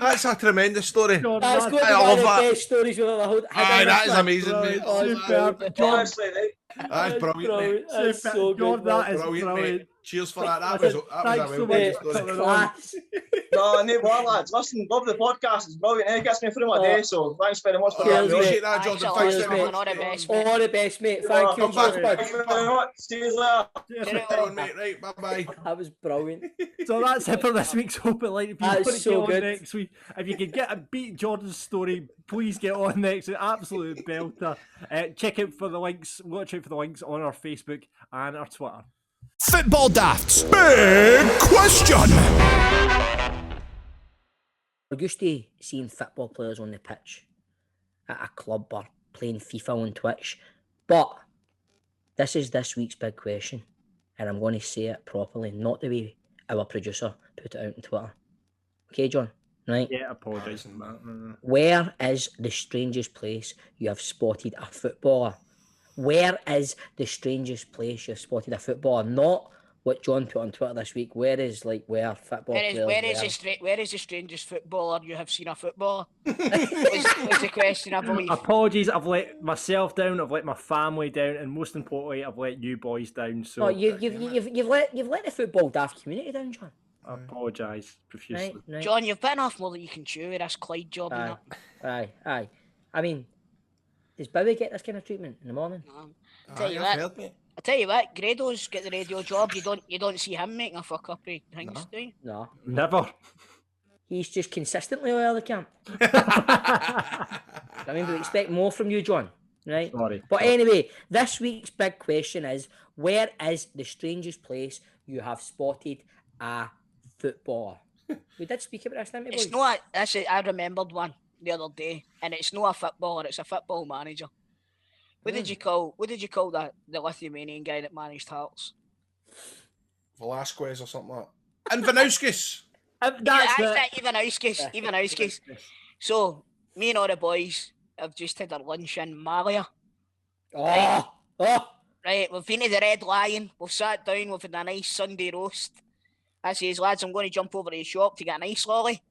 That's a tremendous story. That's going to be one of the best stories we've ever had. Aye, that is amazing, mate. honestly, right. That's brilliant, mate. That's so good. That is Brilliant, brilliant. mate. Cheers for that. That was a Thanks so well-made much. story. Class. No, no bother, lads. Listen, love the podcast. It's brilliant. It gets me through my day, so thanks very much for Cheers, that. Appreciate that, Jordan. Thanks Cheers, very mate. much. All the best, mate. All the best, mate. Thank you. Come back. Cheers, bud. Thank you very much. See you later. Come on, mate. Right, bye-bye. That was brilliant. So that's it for this week's Open Line. If you That want is to so get on good. next week, if you can get a beat Jordan's story, please get on next week. Absolute belter. Check out for the links. Watch out for the links on our Facebook and our Twitter. Football Daft's big question. We're used to seeing football players on the pitch at a club or playing FIFA on Twitch, but this is this week's big question, and I'm going to say it properly, not the way our producer put it out on Twitter. Okay, John? Right? Yeah, apologising, man. Where is the strangest place you have spotted a footballer? Where is the strangest place you've spotted a footballer? Not what John put on Twitter this week. Where is football players? Where is the strangest footballer you have seen a footballer? was the question, I believe. Apologies, I've let myself down, I've let my family down, and most importantly, I've let you boys down. So No, you've let the football daft community down, John. I apologise profusely. Right. John, you've been off more than you can chew with this Clyde job. And that. Aye. I mean, does Bowie get this kind of treatment in the morning? I tell you what, Grado's get the radio job. You don't see him making a fuck up of things, do you? No. Never. He's just consistently out of the camp. I mean, we expect more from you, John. Right? Sorry. But anyway, this week's big question is, where is the strangest place you have spotted a footballer? We did speak about this, didn't we, boys? It's not. I remembered one the other day, and it's not a footballer. It's a football manager. What did you call the Lithuanian guy that managed Hearts? Velasquez or something like that. And Vanauskis. Ivanauskis. So, me and all the boys have just had our lunch in Malia. Oh! Right, we've been to the Red Lion. We've sat down. We've had a nice Sunday roast. I says, lads, I'm going to jump over to the shop to get an ice lolly.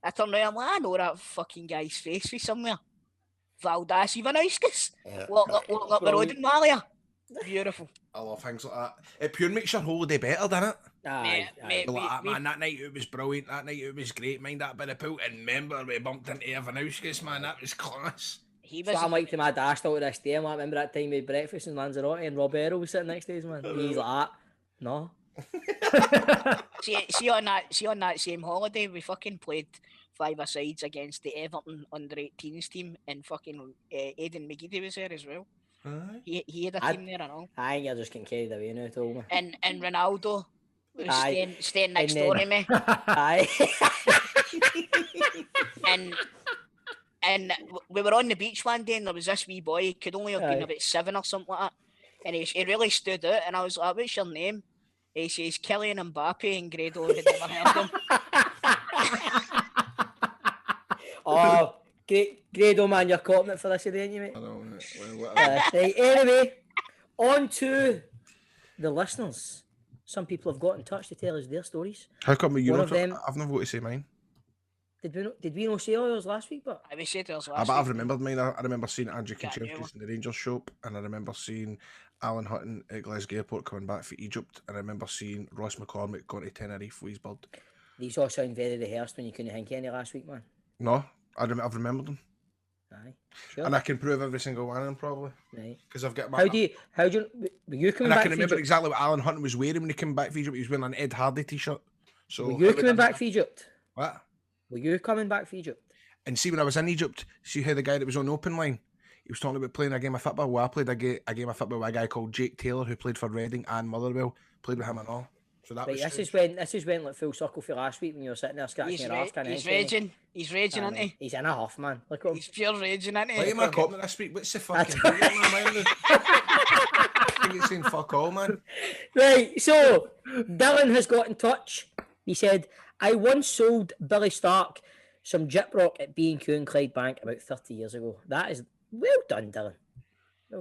I turn around, I'm like, I know that fucking guy's face from somewhere. Valdas Ivanauskis. Look the road in Malia. Beautiful. I love things like that. It pure makes your holiday better, doesn't it? Mate, Man, that night it was brilliant. That night it was great. Mind that bit of pool. And remember, we bumped into Ivanauskis, man. That was class. So I'm like to my dash still to this day. I remember that time we had breakfast in Lanzarote and Rob Errol was sitting next to us, man. He's like, no. see on that same holiday, we fucking played 5-a-sides against the Everton under-18s team, and fucking Aidan McGeady was there as well. He had a team there and all. I think you're just getting carried away now, told me. And Ronaldo was staying next door to me. Aye. And we were on the beach one day, and there was this wee boy. He could only have been about 7 or something like that. And he really stood out. And I was like, "What's your name?" He says, "Kylian Mbappe," and Grado had never heard him. Oh, Grado, man, you're caught it for this, ain't you, mate? I know. Right, anyway, on to the listeners. Some people have got in touch to tell us their stories. How come you One know? of them- I've never got to say mine. Did we not say ours last week? But We said ours last But I've week. remembered mine. I remember seeing Andrew Yeah, Kaczynski in the Rangers shop, and I remember seeing Alan Hutton at Glasgow Airport coming back for Egypt, and I remember seeing Ross McCormick going to Tenerife with his bird. these all sound very rehearsed when you couldn't think any last week, man. No, I've remembered them, Aye, sure. and I can prove every single one of them probably Right. because I've got my. Were you coming And I back can from remember Egypt? exactly what Alan Hutton was wearing when he came back from Egypt. He was wearing an Ed Hardy t-shirt. So Were you coming back from Egypt? What? Were you coming back from Egypt? And see, when I was in Egypt, see how the guy that was on the open line, he was talking about playing a game of football. Well, I played a game of football with a guy called Jake Taylor, who played for Reading and Motherwell. Played with him and all. So that Right, was this is when like full circle for last week when you were sitting there scratching He's, your arse. he's raging. He's raging, isn't he? He's in a huff, man. Look at him. He's pure raging, isn't he? Why am I comment this week? What's the fucking deal, man? I think it's saying fuck all, man. Right, so Dylan has got in touch. He said, I once sold Billy Stark some gyprock at B&Q in Clydebank about 30 years ago. That is well done, Dylan.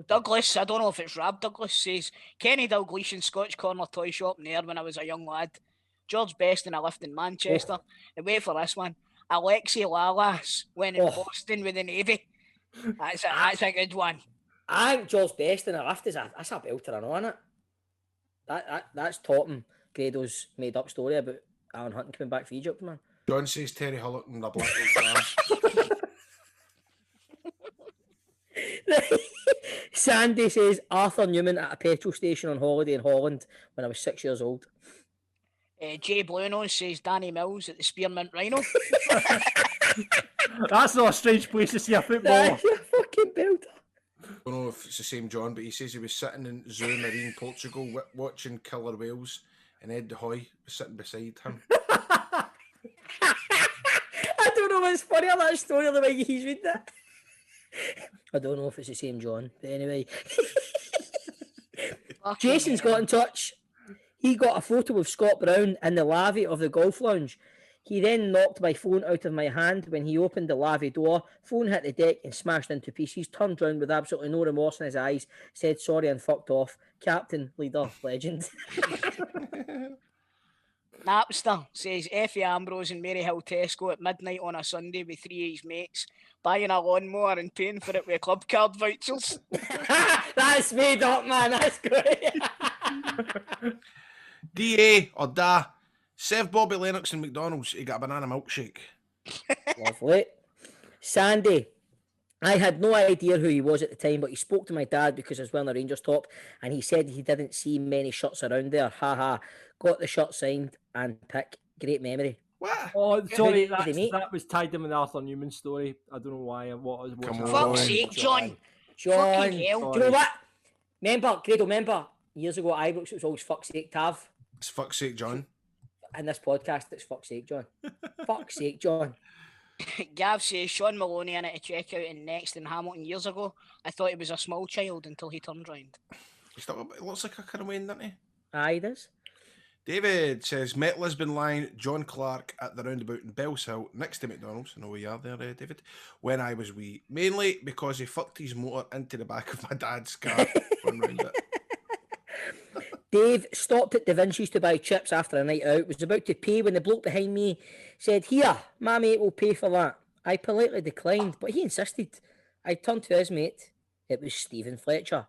Douglas, I don't know if it's Rab Douglas, says Kenny Dalgleish Scotch Corner toy shop near when I was a young lad. George Best in a lift in Manchester. And wait for this one. Alexi Lalas went in Boston with the Navy. That's a good one. I think George Best in a lift that's a belter, I know, isn't it? That's topping Grado's made up story about Alan Hutton coming back from Egypt, man. John says Terry Hullock and the Black. Sandy says Arthur Newman at a petrol station on holiday in Holland when I was 6 years old. Jay Bluenose says Danny Mills at the Spearmint Rhino. That's not a strange place to see a footballer. That's a fucking belter. I don't know if it's the same John, but he says he was sitting in Zoo Marine, Portugal, watching Killer Whales, and Ed de Hoy was sitting beside him. I don't know what's funny about that story, the way he's read that. I don't know if it's the same John, but anyway. Jason's got in touch. He got a photo of Scott Brown in the lavvy of the golf lounge. He then knocked my phone out of my hand when he opened the lavvy door. Phone hit the deck and smashed into pieces. Turned round with absolutely no remorse in his eyes. Said sorry and fucked off. Captain, leader, legend. Napster says Effie Ambrose and Maryhill Tesco at midnight on a Sunday with 3 of his mates, buying a lawnmower and paying for it with club card vouchers. That's made up, man. That's great. DA or Da, serve Bobby Lennox and McDonald's. He got a banana milkshake. Lovely. Sandy, I had no idea who he was at the time, but he spoke to my dad because I was wearing a Rangers top, and he said he didn't see many shirts around there. Ha ha. Got the shirt signed and pick. Great memory. What? Oh, sorry, Who did he meet? that was tied in with the Arthur Newman story. I don't know why. Come on. Fuck's sake, John. John. Fucking hell. Do you know what? Remember, years ago at Ibrox, it was always fuck's sake, Tav. It's fuck's sake, John. In this podcast, it's fuck's sake, John. Fuck's sake, John. Gav says Sean Maloney in it to check out in Next in Hamilton years ago. I thought he was a small child until he turned round. It looks like a kind of Wayne, doesn't he? Aye, he does. David says, met Lisbon Lion John Clark at the roundabout in Bellshill next to McDonald's. I know where you are there, David. When I was wee. Mainly because he fucked his motor into the back of my dad's car. Going round it. Dave stopped at Da Vinci's to buy chips after a night out, was about to pay when the bloke behind me said, here, my mate will pay for that. I politely declined, but he insisted. I turned to his mate. It was Stephen Fletcher.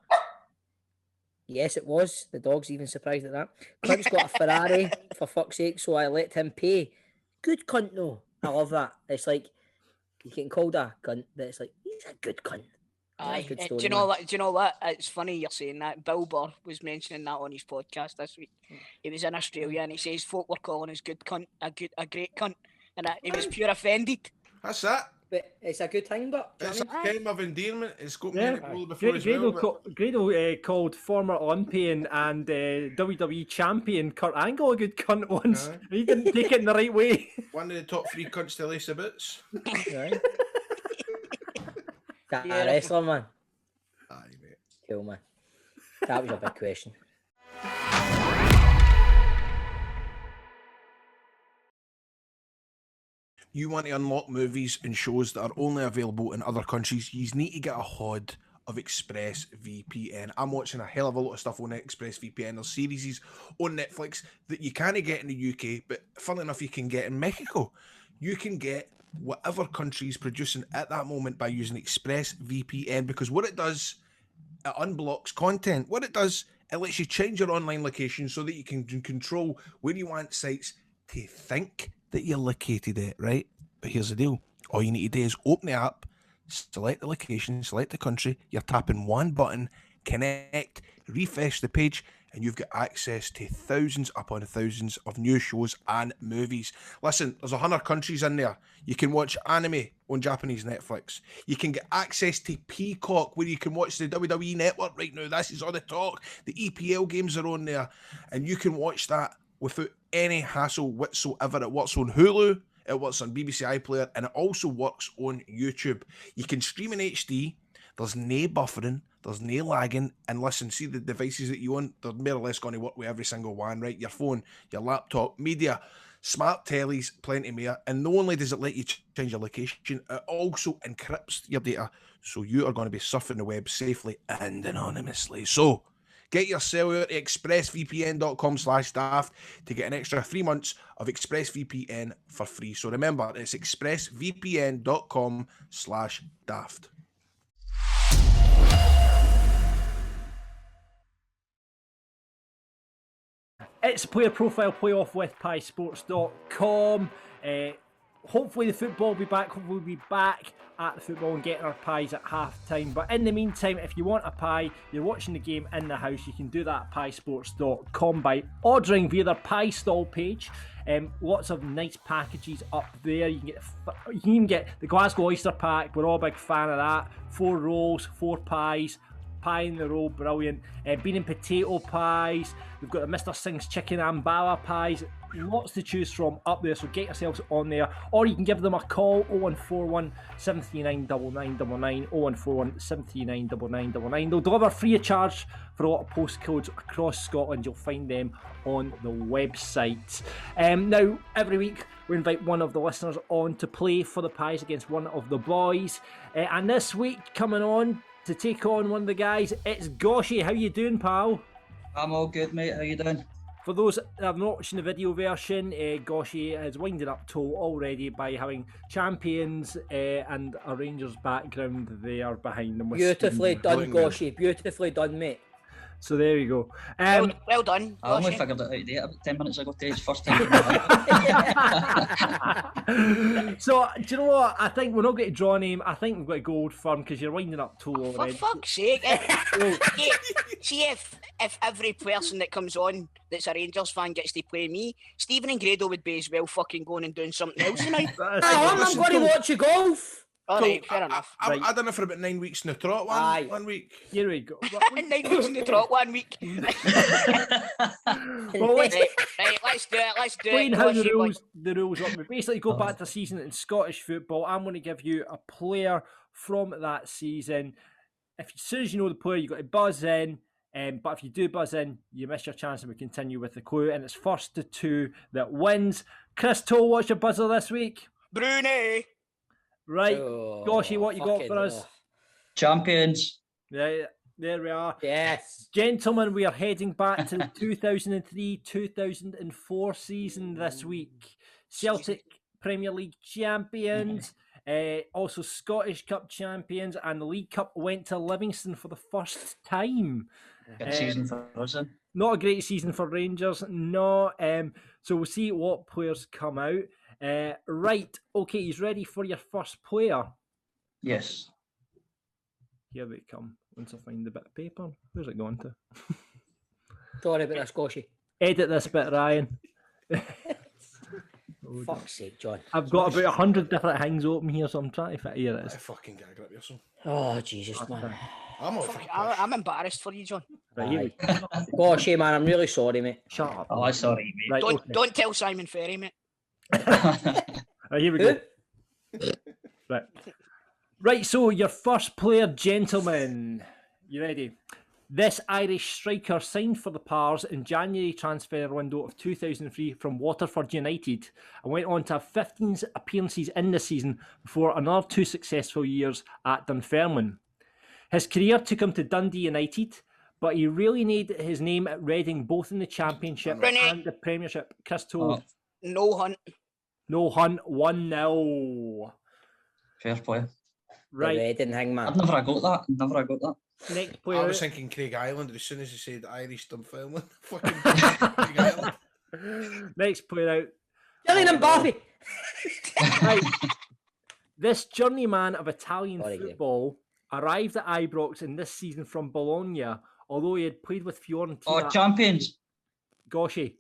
Yes, it was. The dog's even surprised at that. Clint's got a Ferrari, for fuck's sake, so I let him pay. Good cunt, no. I love that. It's like, you can call that a cunt, but it's like, he's a good cunt. Aye. Good Do story, you know man. what? Do you know what? It's funny you're saying that. Bill Burr was mentioning that on his podcast this week. He was in Australia and he says folk were calling us good cunt, a great cunt, and he was pure offended. That's it. But it's a good thing, but It's a kind of endearment. It's got me Yeah. in the goal before as well. Grado called former Olympian and WWE champion Kurt Angle a good cunt once. Aye. He didn't take it in the right way. One of the top 3 cunts to lace the boots. right. That a wrestler, man. Aye, mate. Cool, man. That was a big question. You want to unlock movies and shows that are only available in other countries, you need to get a HOD of ExpressVPN. I'm watching a hell of a lot of stuff on ExpressVPN. There's series on Netflix that you can't get in the UK, but funnily enough, you can get in Mexico. You can get whatever country is producing at that moment by using ExpressVPN, because what it does, it unblocks content. What it does, it lets you change your online location so that you can control where you want sites to think that you're located at, right? But here's the deal. All you need to do is open the app, select the location, select the country, you're tapping one button, connect, refresh the page, and you've got access to thousands upon thousands of new shows and movies. Listen, there's 100 countries in there. You can watch anime on Japanese Netflix. You can get access to Peacock, where you can watch the WWE Network right now. This is all the talk. The EPL games are on there, and you can watch that without any hassle whatsoever. It works on Hulu, it works on BBC iPlayer, and it also works on YouTube. You can stream in HD. There's no buffering, there's no lagging, and listen, see the devices that you own, they're more or less going to work with every single one, right? Your phone, your laptop, media, smart tellies, plenty more. And not only does it let you change your location, it also encrypts your data, so you are going to be surfing the web safely and anonymously. So get your cellular at expressvpn.com/daft to get an extra 3 months of ExpressVPN for free. So remember, it's expressvpn.com/daft. It's Player Profile Playoff with piesports.com. Hopefully the football will be back. Hopefully we'll be back at the football and getting our pies at half time. But in the meantime, if you want a pie, you're watching the game in the house, you can do that at piesports.com by ordering via their pie stall page. Lots of nice packages up there. You can even get the Glasgow Oyster Pack. We're all a big fan of that. 4 rolls, 4 pies. Pie in the roll, brilliant. Bean and potato pies. We've got the Mr. Singh's chicken ambala pies. Lots to choose from up there, so get yourselves on there. Or you can give them a call, 0141 739 9999, 0141 739 9999. They'll deliver free of charge for a lot of postcodes across Scotland. You'll find them on the website. Now, every week we invite one of the listeners on to play for the pies against one of the boys. And this week, coming on to take on one of the guys, it's Goshy. How you doing, pal? I'm all good, mate. How you doing? For those that have not watched the video version, Goshy has winded up toe already by having champions and a Rangers background there behind them. Beautifully done, Goshy. Beautifully done, mate. So there you go. Well done. I only figured it out there about 10 minutes ago. It's first time. So, do you know what? I think we're not going to draw a name. I think we've got to go Old Firm because you're winding up toe already. For fuck's sake. See if every person that comes on that's a Rangers fan gets to play me, Stephen and Grado would be as well fucking going and doing something else tonight. I'm going to watch you golf. All right, fair enough. I've done it for about 9 weeks in the trot one week. Here we go. 9 weeks in the trot 1 week. Well, right, let's do it. Explain how the rules work. We basically go back to season in Scottish football. I'm going to give you a player from that season. As soon as you know the player, you've got to buzz in. But if you do buzz in, you miss your chance and we continue with the clue. And it's first to 2 that wins. Chris Toll, what's your buzzer this week? Brunei. Right. Goshy, what you got for us? Champions. Yeah, there we are. Yes. Gentlemen, we are heading back to the 2003-2004 season this week. Celtic Premier League champions, also Scottish Cup champions, and the League Cup went to Livingston for the first time. Good season for us then. Not a great season for Rangers, no. So we'll see what players come out. Right, okay, he's ready for your first player. Yes. Here they come. Once I find the bit of paper. Where's it gone to? Sorry about this, Goshy. Edit this bit, Ryan. Fuck's sake, John. I've got about 100 different things open here, so I'm trying to fit here it is. I fucking gag up yourself. Oh, Jesus, man. I'm embarrassed for you, John. Right, here we go. Goshy, man, I'm really sorry, mate. Shut up. Oh, sorry, mate. Right, Don't tell Simon Ferry, mate. Right, here we go. Right, so your first player, gentlemen. You ready? This Irish striker signed for the Pars in January transfer window of 2003 from Waterford United and went on to have 15 appearances in the season before another 2 successful years at Dunfermline. His career took him to Dundee United, but he really made his name at Reading both in the Championship and the Premiership. Chris Toll. No Hunt. No Hunt, 1-0. Fair play. Right. Reading thing, man. I've never got that. Next player. I was thinking Craig Island as soon as he said Irish Dunfermline. Fucking Craig Island. Next player out. Kylian Mbappe. Right. This journeyman of Italian football arrived at Ibrox in this season from Bologna, although he had played with Fiorentina. Oh, champions. Goshy.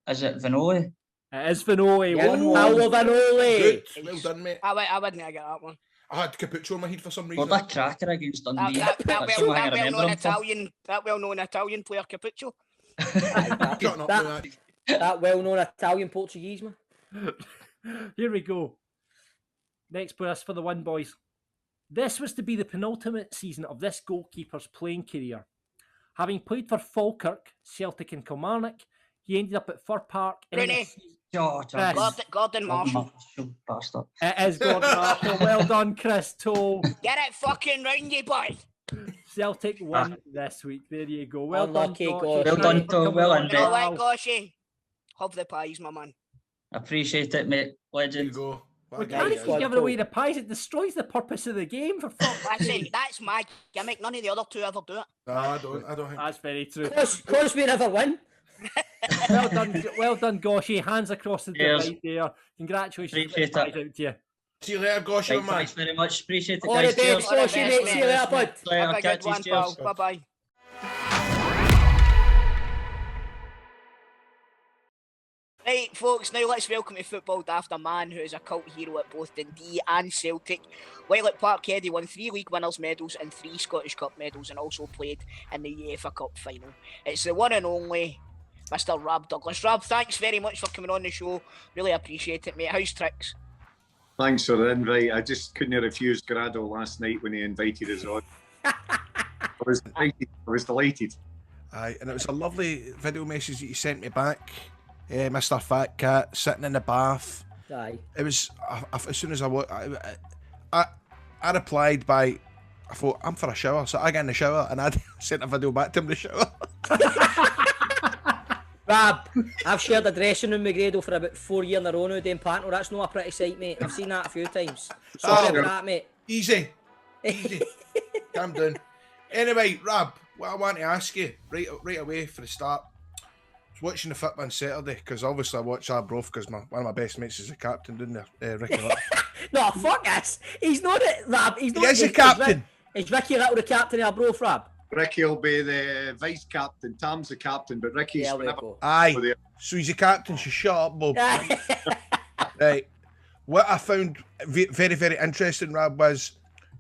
Is it Vanoli? It is Vanoli. Yeah, Paolo Vanoli. Good. Well done, mate. I wouldn't have got that one. I had Capuccio in my head for some reason. Well, that cracker against Dundee. That That's something I remember well-known him for. Italian player, Capuccio. That well-known Italian Portuguese man. Here we go. Next player for the win, boys. This was to be the penultimate season of this goalkeeper's playing career. Having played for Falkirk, Celtic and Kilmarnock, he ended up at Fir Park in Rooney. Gordon Marshall. Bastard. It is Gordon Marshall. Well done, Chris Toll. Get it fucking round, you boy. Celtic won this week. There you go. Well Unlucky, done, Goshy. Well done, Toll. Well done, You know mate. what, Goshy? Hub the pies, my man. Appreciate it, mate. There you Legend. go. We Well, can't Nice keep one, giving away Toll. the pies. It destroys the purpose of the game. For fuck's Listen, sake. that's my gimmick. None of the other two ever do it. No, I don't think. That's very true. Cause we never win. Well done, Goshy. Hands across the Cheers. divide there. Congratulations. Appreciate Pies it. out to you. See you later, Gosh, Right, man. thanks very much. Appreciate it, All the guys. best, Cheers. Goshy, mate. See you later, bud. Later, Have a catch good you. one, Cheers. pal. Bye-bye. Right, folks, now let's welcome to Football Daft a man who is a cult hero at both Dundee and Celtic. While at Parkhead, he won 3 League Winners' medals and 3 Scottish Cup medals and also played in the UEFA Cup final. It's the one and only Mr. Rab Douglas. Rab, thanks very much for coming on the show. Really appreciate it, mate. How's tricks? Thanks for the invite. I just couldn't refuse Grado last night when he invited us on. I was delighted. Aye, and it was a lovely video message that you sent me back, Mr. Fat Cat, sitting in the bath. Aye. It was, as soon as I replied by, I thought, I'm for a shower, so I got in the shower and I sent a video back to him in the shower. Rab, I've shared a dressing room with Grado for about 4 years in a row now doing panto. That's not a pretty sight, mate. I've seen that a few times. Sorry about that, mate. Easy. Calm down. Anyway, Rab, what I want to ask you right away for the start, I was watching the football on Saturday, because obviously I watch Arbroath because one of my best mates is the captain, didn't there? Ricky Little. No, fuck this. He's not it, Rab. He's not He is the captain. Is Ricky Little the captain of Arbroath, Rab? Ricky will be the vice captain. Tam's the captain, but Ricky's There we whenever. go. Aye. So he's the captain, so shut up, Bob. Right. What I found very, very interesting, Rab, was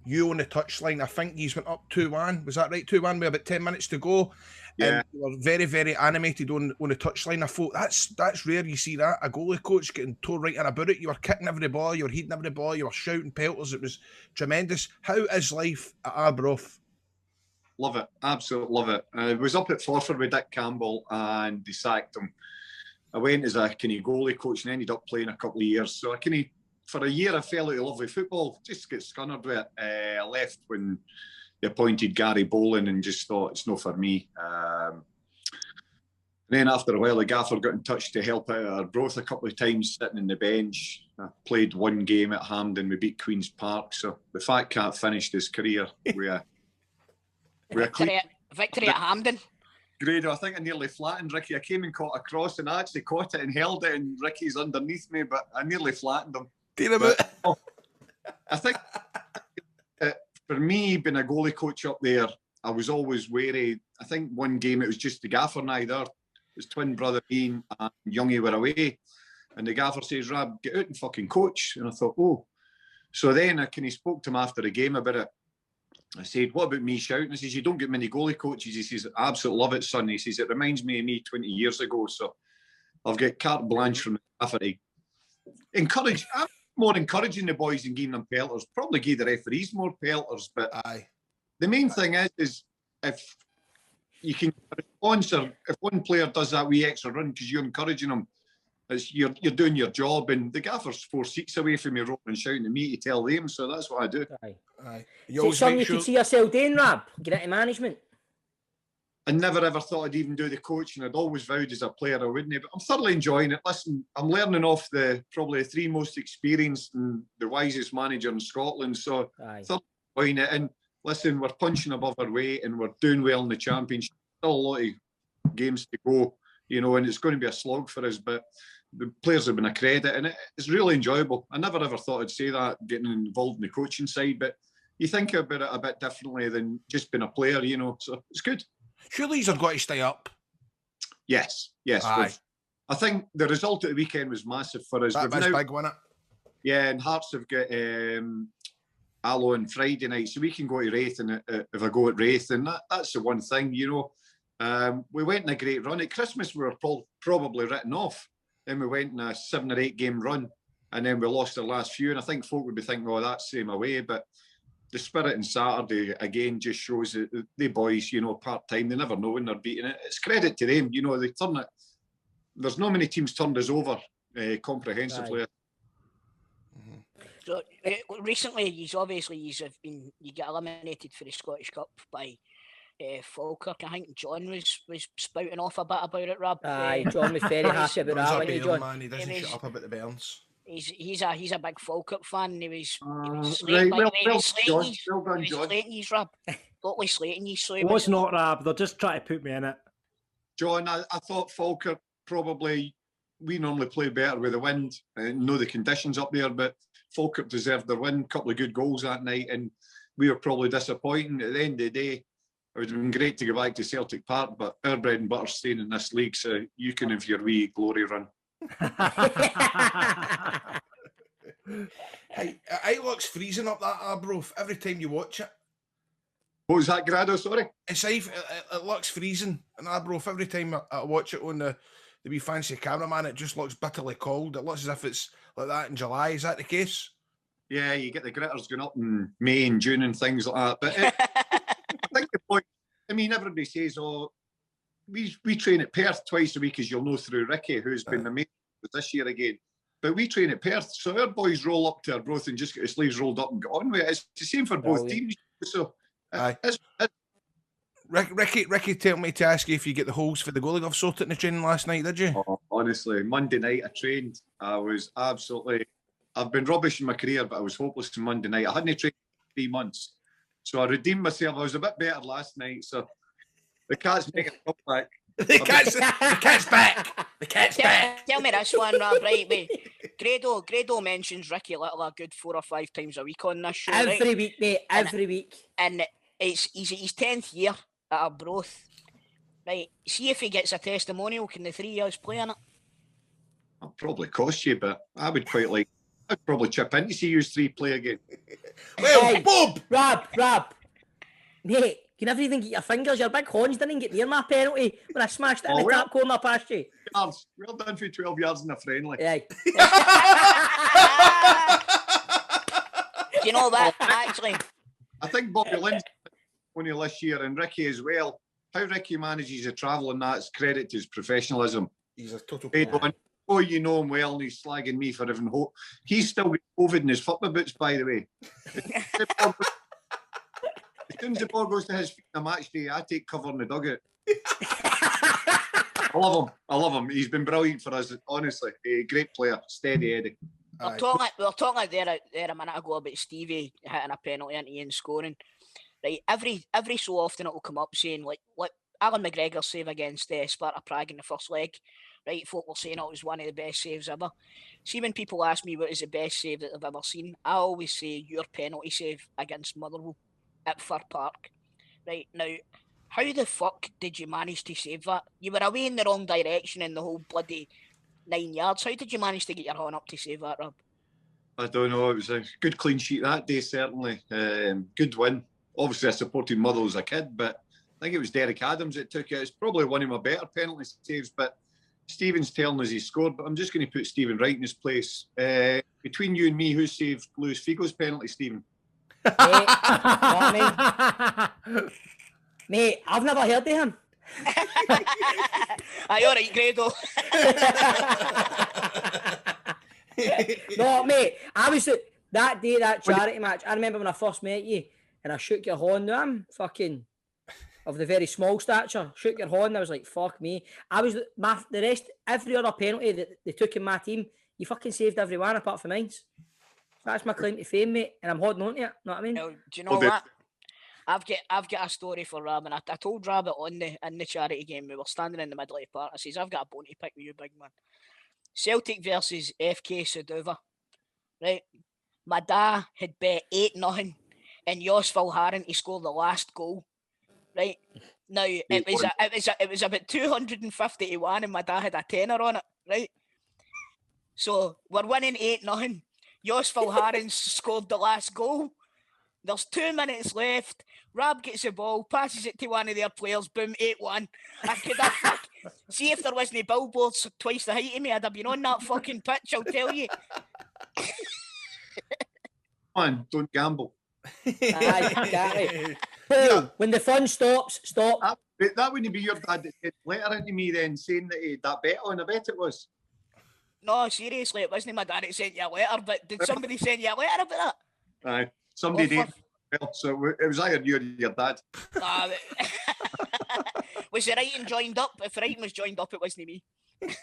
you on the touchline. I think he's went up 2-1. Was that right? 2-1 with about 10 minutes to go. Yeah. And you were very, very animated on the touchline. I thought that's rare. You see that, a goalie coach getting told right in about it. You were kicking every ball, you were heading every ball, you were shouting pelters. It was tremendous. How is life at Arbroath? Love it. Absolutely love it. I was up at Forfar with Dick Campbell and they sacked him. I went as a kind of goalie coach and ended up playing a couple of years. So I kind of, for a year, I fell out of love with football. Just get scunnered with it. I left when they appointed Gary Boland and just thought it's not for me. Then after a while, the gaffer got in touch to help out at Arbroath a couple of times, sitting in the bench. I played one game at Hampden. We beat Queen's Park. So the Fat Cat finished his career with a Victory at Hampden. Grado, I think I nearly flattened Ricky. I came and caught a cross and I actually caught it and held it, and Ricky's underneath me, but I nearly flattened him. I think for me, being a goalie coach up there, I was always wary. I think one game it was just the gaffer and I there. His twin brother Ian and Youngie were away, and the gaffer says, "Rab, get out and fucking coach." And I thought, oh. So then I kind of spoke to him after the game about it. I said, "What about me shouting?" He says, "You don't get many goalie coaches." He says, "I absolutely love it, son." He says, "It reminds me of me 20 years ago." So I've got carte blanche from the gaffer to encourage. I'm more encouraging the boys and giving them pelters. Probably give the referees more pelters, but the main thing is if you can sponsor, if one player does that wee extra run because you're encouraging them, you're doing your job, and the gaffer's 4 seats away from me, rolling and shouting at me to tell them. So that's what I do. Aye. Is it something you could see yourself doing, Rab? Get into management? I never ever thought I'd even do the coaching. I'd always vowed as a player I wouldn't, but I'm thoroughly enjoying it. Listen, I'm learning off probably the 3 most experienced and the wisest manager in Scotland. So thoroughly enjoying it. And listen, we're punching above our weight and we're doing well in the championship. Still a lot of games to go, and it's going to be a slog for us, but the players have been a credit and it's really enjoyable. I never ever thought I'd say that, getting involved in the coaching side, but you think about it a bit differently than just being a player, so it's good. Surely you've got to stay up. Yes. Aye. I think the result at the weekend was massive for us. That was big, wasn't it? Yeah, and Hearts have got Allo on Friday night, so we can go to Wraith, and if I go at Wraith, and that's the one thing, We went in a great run. At Christmas, we were probably written off. Then we went in a 7 or 8 game run, and then we lost our last few. And I think folk would be thinking, "Oh, that's same away." But the spirit on Saturday again just shows that the boys, part time, they never know when they're beating it. It's credit to them. They turn it. There's not many teams turned us over comprehensively. Right. So recently, you get eliminated for the Scottish Cup by Falkirk. I think John was spouting off a bit about it, Rab. Aye, John was very happy about that, wasn't he, John? Man, he doesn't shut up about the Bairns. He's a big Falkirk fan. He was Right, well done, slating Rab. Totally slating you. So It was not Rab. They're just trying to put me in it. John, I thought Falkirk probably, we normally play better with the wind and know the conditions up there, but Falkirk deserved their win. A couple of good goals that night, and we were probably disappointing. At the end of the day, it would have been great to go back to Celtic Park, but our bread and butter staying in this league, so you can have your wee glory run. It looks freezing up that Arbroath every time you watch it. What was that, Grado? Sorry? It looks freezing in Arbroath every time I watch it on the wee fancy cameraman. It just looks bitterly cold. It looks as if it's like that in July. Is that the case? Yeah, you get the gritters going up in May and June and things like that. But I think the point, everybody says, "Oh, we train at Perth twice a week," as you'll know through Ricky, who's been the main this year again. But we train at Perth, so our boys roll up to Arbroath and just get the sleeves rolled up and get on with it. It's the same for both teams. So, Ricky told me to ask you if you get the holes for the goalie glove sorted in the training last night, did you? Oh, honestly, Monday night I trained. I've been rubbish in my career, but I was hopeless on Monday night. I hadn't trained for 3 months. So I redeemed myself. I was a bit better last night. So the cat's making a comeback. The cat's back. The cat's back. Tell me this one, Rab, right? Wait. Grado mentions Ricky Little a good 4 or 5 times a week on this show. Every week, mate. Every week. And he's his 10th year at Arbroath. Right. See if he gets a testimonial. Can the 3 years play in it? I'll probably cost you, but I would quite like. I'd probably chip in to see you 3 play again. Well, Bob! Rab. Mate, you never even get your fingers. Your big horns didn't get near my penalty when I smashed it in the top corner past you. Yards. Well done for 12 yards in a friendly. Yeah. Do you know that, actually? I think Bobby Lynn's only this year, and Ricky as well. How Ricky manages to travel, and that's credit to his professionalism. He's a total. Oh, you know him well, and he's slagging me for having hope. He's still got COVID in his football boots, by the way. As soon as the ball goes to his feet in a match day, I take cover in the dugout. I love him. He's been brilliant for us, honestly. A great player, steady Eddie. We were talking there a minute ago about Stevie hitting a penalty into Ian scoring. Right, every so often it will come up saying like Alan McGregor's save against Sparta Prague in the first leg. Right, folk were saying it was one of the best saves ever. See, when people ask me what is the best save that they've ever seen, I always say your penalty save against Motherwell at Fir Park. Right, now, how the fuck did you manage to save that? You were away in the wrong direction in the whole bloody 9 yards. How did you manage to get your hand up to save that, Rob? I don't know. It was a good clean sheet that day, certainly. Good win. Obviously, I supported Motherwell as a kid, but I think it was Derek Adams that took it. It's probably one of my better penalty saves, but Stephen's telling us he scored, but I'm just going to put Stephen right in his place. Between you and me, who saved Luis Figo's penalty, Stephen? Mate, I've never heard of him. Aye, all right, Grado. No, mate, I was that day, that charity match. I remember when I first met you and I shook your hand. I'm fucking of the very small stature. Shook your hand. I was like, fuck me. I was the rest, every other penalty that they took in my team, you fucking saved every one apart from mine. That's my claim to fame, mate, and I'm holding on to it. Know what I mean? Now, do you know what? I've got a story for Rab, and I told Rab it in the charity game. We were standing in the middle of the park. I says, I've got a bone to pick with you, big man. Celtic versus FK Saduva. Right? My dad had bet 8-0 and Jos Valharin to score the last goal. Right? Now it was about 250 to 1 and my dad had a tenner on it, right? So we're winning 8-0. Jos Valharin scored the last goal. There's 2 minutes left. Rab gets the ball, passes it to one of their players. Boom, 8-1. I could have see if there wasn't billboards twice the height of me. I'd have been on that fucking pitch. I'll tell you. Man, don't gamble. Aye, exactly. Paul, when the fun stops, stop. That wouldn't be your dad that sent a letter into me then saying that he had that bet on. I bet it was. No, seriously, it wasn't my dad that sent you a letter, but did somebody send you a letter about that? Aye, somebody did. Well, so it was either you or your dad. Was the writing joined up? If the writing was joined up, it wasn't me.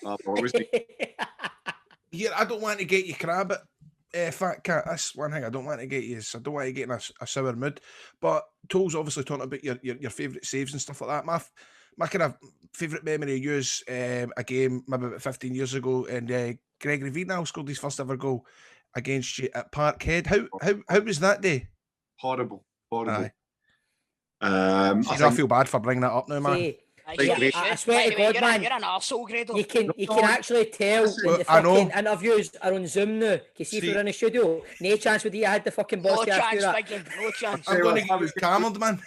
Well, it wasn't. Here, I don't want to get you crab it, Fat Cat. That's one thing I don't want to get you. Is I don't want to get in a sour mood. But Toll's obviously talking about your favourite saves and stuff like that. My kind of favourite memory of you is a game maybe about 15 years ago, and Gregory Vinal scored his first ever goal against you at Parkhead. How was that day? Horrible. Aye. I feel bad for bringing that up now, man. See, I swear to God, man, you're an arsehole, Grado. you can actually tell when the fucking interviews are on Zoom now. You see, if you're in a studio, no chance would you had the fucking boss No chance, that. Biggie, no chance. I'm going to get you camelled, man.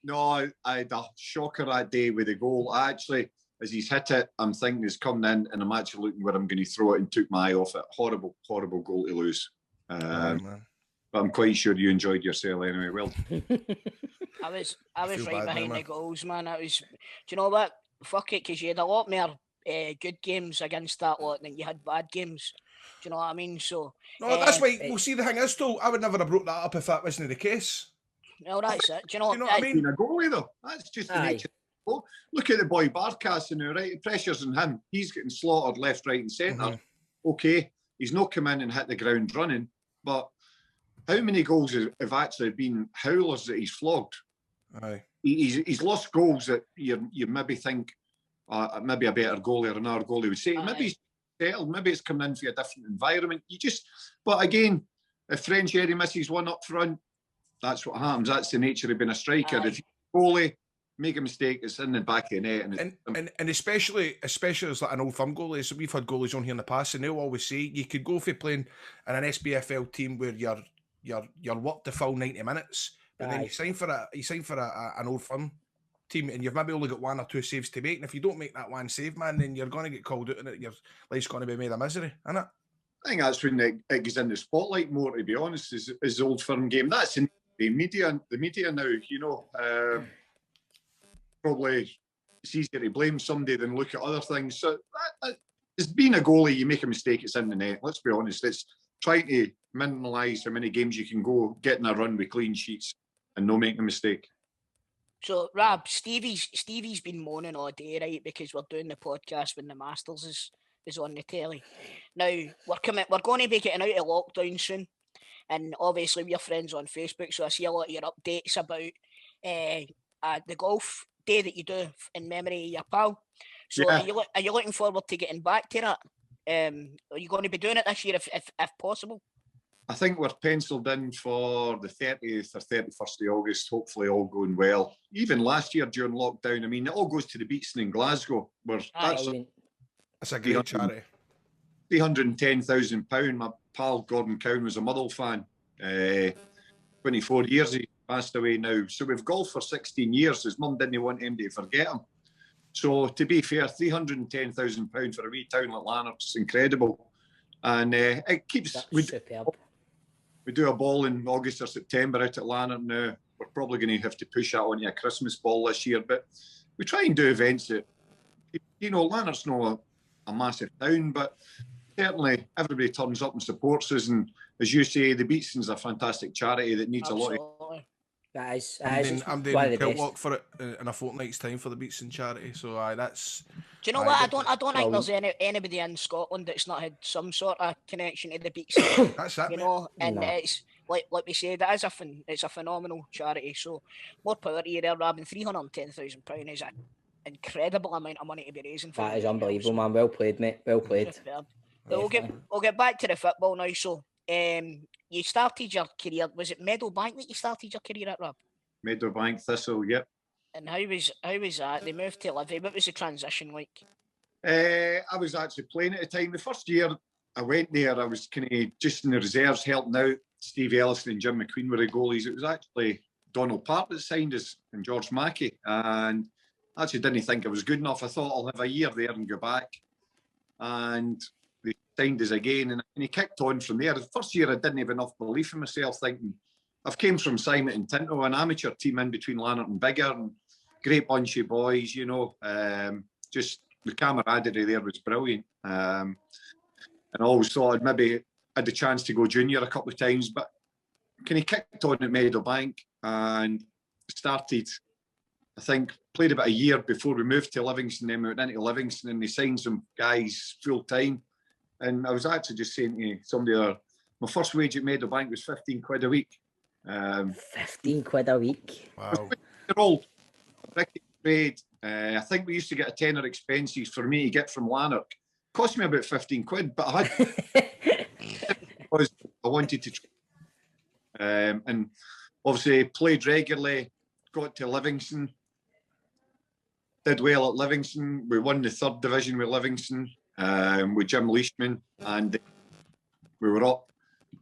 No, I had a shocker that day with the goal. Actually, as he's hit it, I'm thinking he's coming in, and I'm actually looking where I'm going to throw it, and took my eye off it. Horrible goal to lose. But I'm quite sure you enjoyed yourself anyway. Well, I was right behind the goals, man. Do you know what? Fuck it, because you had a lot more good games against that lot than you had bad games. Do you know what I mean? So no, that's why. We'll see. The thing is, though, I would never have brought that up if that wasn't the case. No, that's it. Do you know what I mean? A goalie though, that's just the nature. Look at the boy Barkas now, right? The pressure's on him. He's getting slaughtered left, right, and centre. Okay, he's not come in and hit the ground running, but how many goals have actually been howlers that he's flogged? Aye. He's lost goals that you maybe think maybe a better goalie or another goalie would say. Maybe he's settled. Maybe it's coming in for a different environment. But again, if French Eddie misses one up front, that's what happens. That's the nature of being a striker. If you're a goalie, make a mistake, it's in the back of the net. And especially as like an old firm goalie, so we've had goalies on here in the past, and they'll always say you could go for playing in an SPFL team where you're worked the full 90 minutes, but then you sign for an old firm team, and you've maybe only got 1 or 2 saves to make, and if you don't make that one save, man, then you're going to get called out, and your life's going to be made a misery, isn't it? I think that's when it gets in the spotlight more, to be honest, is the old firm game. That's in the media now, you know. Probably it's easier to blame somebody than look at other things. So as being a goalie, you make a mistake, it's in the net. Let's be honest. It's trying to minimalise how many games you can go, getting a run with clean sheets and not making a mistake. So, Rab, Stevie's been moaning all day, right? Because we're doing the podcast when the Masters is on the telly. Now we're going to be getting out of lockdown soon, and obviously we're friends on Facebook, so I see a lot of your updates about the golf day that you do in memory of your pal. So are you looking forward to getting back to that? Are you going to be doing it this year if possible? I think we're penciled in for the 30th or 31st of August, hopefully all going well. Even last year during lockdown, I mean, it all goes to the Beatson in Glasgow, where that's a great charity. £310,000. My pal Gordon Cowan was a Motherwell fan. 24 years he passed away now. So we've golfed for 16 years. His mum didn't want him to forget him. So to be fair, £310,000 for a wee town like Lanark's incredible. And it keeps... We do a ball in August or September out at Lanark now. We're probably going to have to push that onto a Christmas ball this year. But we try and do events that, you know, Lanark's not a massive town, but certainly everybody turns up and supports us. And as you say, the Beatson's a fantastic charity that needs a lot of... I'm doing Kilwalk for it in a fortnight's time for the Beatson charity. So that's... Do you know what? I don't think there's anybody in Scotland that's not had some sort of connection to the Beatson. That's it, you know, and it's like we said, it's a phenomenal charity. So more power to you there, Rab. And £310,000 is an incredible amount of money to be raising for. That is unbelievable, man. Well played, mate. Well played. We'll get back to the football now. So you started your career, was it Meadowbank that you started your career at, Rab? Meadowbank, Thistle, yep. And how was that? They moved to Livy. What was the transition like? I was actually playing at the time. The first year, I went there. I was kind of just in the reserves helping out. Steve Ellison and Jim McQueen were the goalies. It was actually Donald Park that signed us and George Mackey. And I actually didn't think I was good enough. I thought I'll have a year there and go back. And they signed us again. And he kicked on from there. The first year I didn't have enough belief in myself, thinking I've came from Simon and Tinto, an amateur team in between Lanark and Biggar, and great bunch of boys, you know. Just the camaraderie there was brilliant. And I always thought I'd maybe had the chance to go junior a couple of times, but kind of kicked on at Meadowbank and started, I think, played about a year before we moved to Livingston, then we went into Livingston and they signed some guys full time. And I was actually just saying to somebody there, my first wage at Meadowbank was 15 quid a week. 15 quid a week. Wow. They're all Ricky paid. I think we used to get a tenner expenses for me to get from Lanark. Cost me about 15 quid, but I had because I wanted to and obviously played regularly, got to Livingston, did well at Livingston. We won the 3rd division with Livingston, with Jim Leishman, and we were up.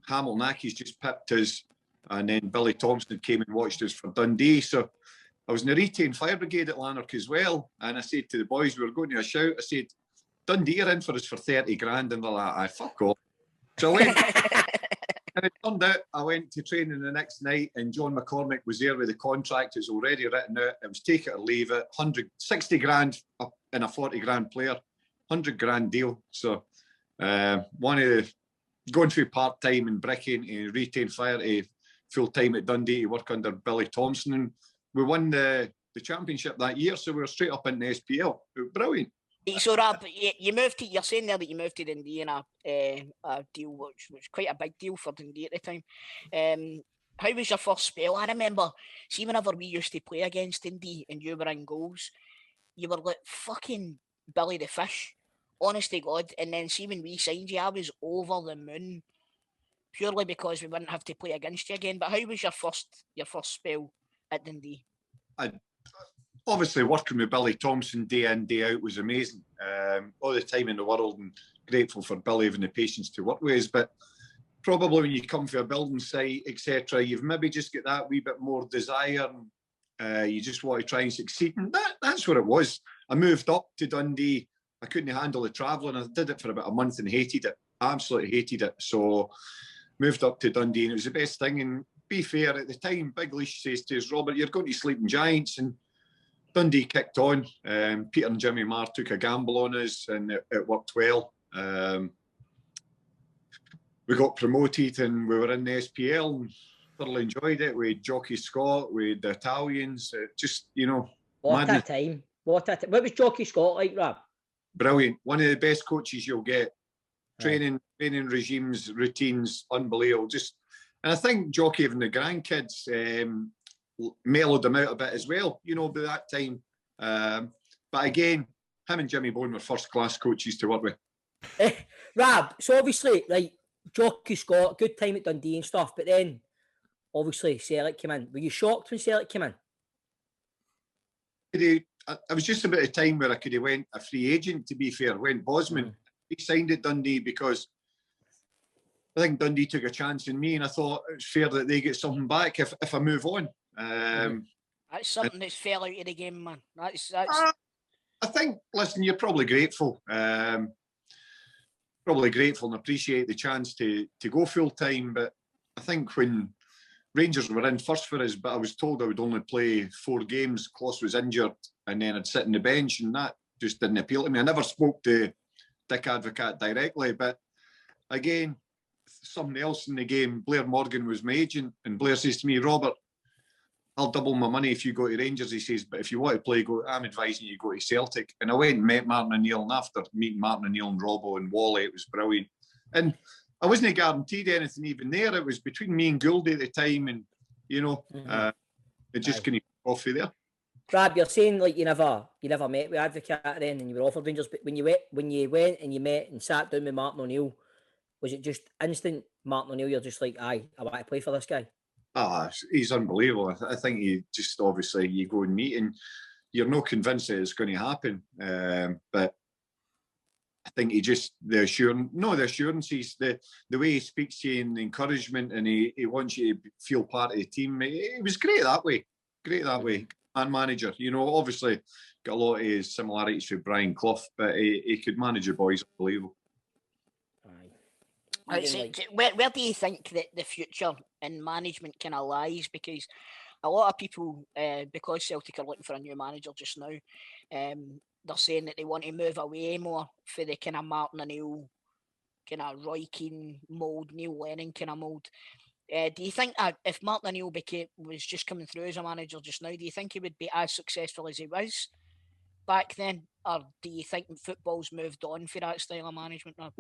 Hamilton Accies just pipped us, and then Billy Thompson came and watched us for Dundee. So I was in the Retain Fire Brigade at Lanark as well, and I said to the boys, we were going to a shout, I said, Dundee are in for us for 30 grand, and they're like, aye, fuck off. So I went, and it turned out I went to training the next night, and John McCormick was there with the contract. It was already written out. It was take it or leave it. 60 grand in a 40 grand player, 100 grand deal. So one of the, going through part time in Brecon to Retain Fire to full time at Dundee to work under Billy Thompson, and we won the championship that year. So we were straight up in the SPL. It was brilliant. So Rab, you moved to, you're saying there that you moved to Dundee in a deal which was quite a big deal for Dundee at the time. How was your first spell? I remember, see, whenever we used to play against Dundee and you were in goals, you were like fucking Billy the Fish, honest to God. And then see, when we signed you, I was over the moon, purely because we wouldn't have to play against you again. But how was your first spell at Dundee? Obviously, working with Billy Thompson day in, day out was amazing. All the time in the world, and grateful for Billy having the patience to work with us. But probably when you come for a building site, etc., you've maybe just got that wee bit more desire. And, you just want to try and succeed. And that's what it was. I moved up to Dundee. I couldn't handle the travelling. I did it for about a month and hated it. Absolutely hated it. So moved up to Dundee, and it was the best thing. And be fair, at the time, Big Leash says to us, Robert, you're going to Sleeping Giants. And Dundee kicked on. Peter and Jimmy Marr took a gamble on us, and it worked well. We got promoted, and we were in the SPL, and thoroughly enjoyed it. We had Jockey Scott, we had the Italians. Just, you know, what a time! What was Jockey Scott like, Rab? Brilliant. One of the best coaches you'll get. Training regimes, routines, unbelievable. And I think Jockey having the grandkids mellowed them out a bit as well, you know, by that time. But again, him and Jimmy Bone were first-class coaches to work with. Rab, so obviously, like, Jockey Scott, good time at Dundee and stuff, but then, obviously, Celtic came in. Were you shocked when Celtic came in? I was just about a time where I could have went a free agent, to be fair, went Bosman. He signed at Dundee because I think Dundee took a chance in me, and I thought it's fair that they get something back if I move on. That's something that's fell out of the game, man. That's I think, listen, you're probably grateful. Probably grateful and appreciate the chance to go full time. But I think when Rangers were in first for us, but I was told I would only play 4 games. Kloss was injured, and then I'd sit on the bench, and that just didn't appeal to me. I never spoke to Dick Advocat directly, but again, something else in the game. Blair Morgan was my agent, and Blair says to me, Robert, I'll double my money if you go to Rangers. He says, but if you want to play, I'm advising you go to Celtic. And I went and met Martin O'Neill, and after meeting Martin O'Neill and Robbo and Wally, it was brilliant. And I wasn't guaranteed anything even there. It was between me and Gouldy at the time, and, you know, it just couldn't go off there. Rab, you're saying like you never met with Advocate then, and you were offered Rangers, but when you went and you met and sat down with Martin O'Neill, was it just instant Martin O'Neill? You're just like, aye, I want to play for this guy. He's unbelievable. I think you just, obviously you go and meet and you're not convinced that it's going to happen. But I think he just the assurances, the way he speaks to you and the encouragement, and he wants you to feel part of the team. He was great that way. And manager, obviously got a lot of his similarities with Brian Clough, but he could manage the boys unbelievable. Where do you think that the future in management kind of lies? Because a lot of people, because Celtic are looking for a new manager just now, they're saying that they want to move away more for the kind of Martin O'Neill, kind of Roy Keane mould, Neil Lennon kind of mould. Do you think that if Martin O'Neill was just coming through as a manager just now, do you think he would be as successful as he was back then? Or do you think football's moved on for that style of management now?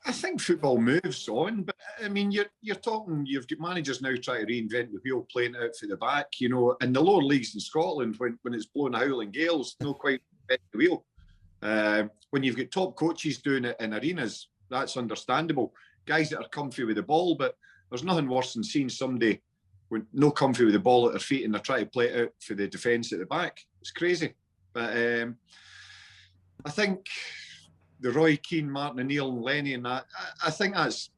I think football moves on, but I mean, you're talking. You've got managers now trying to reinvent the wheel, playing out for the back. In the lower leagues in Scotland, when it's blowing howling gales, no quite the wheel. When you've got top coaches doing it in arenas, that's understandable. Guys that are comfy with the ball, but there's nothing worse than seeing somebody with no comfy with the ball at their feet and they're trying to play it out for the defence at the back. It's crazy, but I think the Roy Keane, Martin O'Neill and Lenny and that, I think that's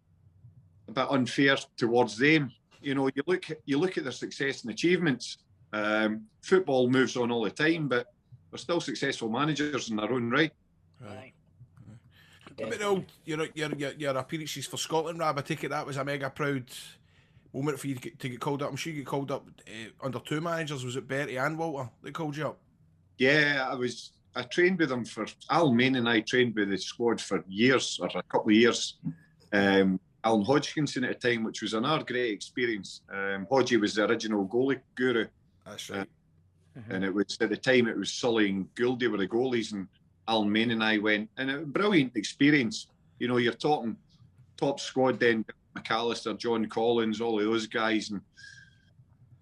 a bit unfair towards them. You look at their success and achievements. Football moves on all the time, but they're still successful managers in their own right. Right. Your appearances for Scotland, Rab, I take it that was a mega proud moment for you to get called up. I'm sure you get called up under two managers. Was it Bertie and Walter that called you up? Yeah, I trained with them Alan Main and I trained with the squad for years, or a couple of years. Alan Hodgkinson at the time, which was another great experience. Hodgie was the original goalie guru. That's right. And it was at the time it was Sully and Gouldy were the goalies, and Alan Main and I went, and a brilliant experience. You're talking top squad then, McAllister, John Collins, all of those guys, and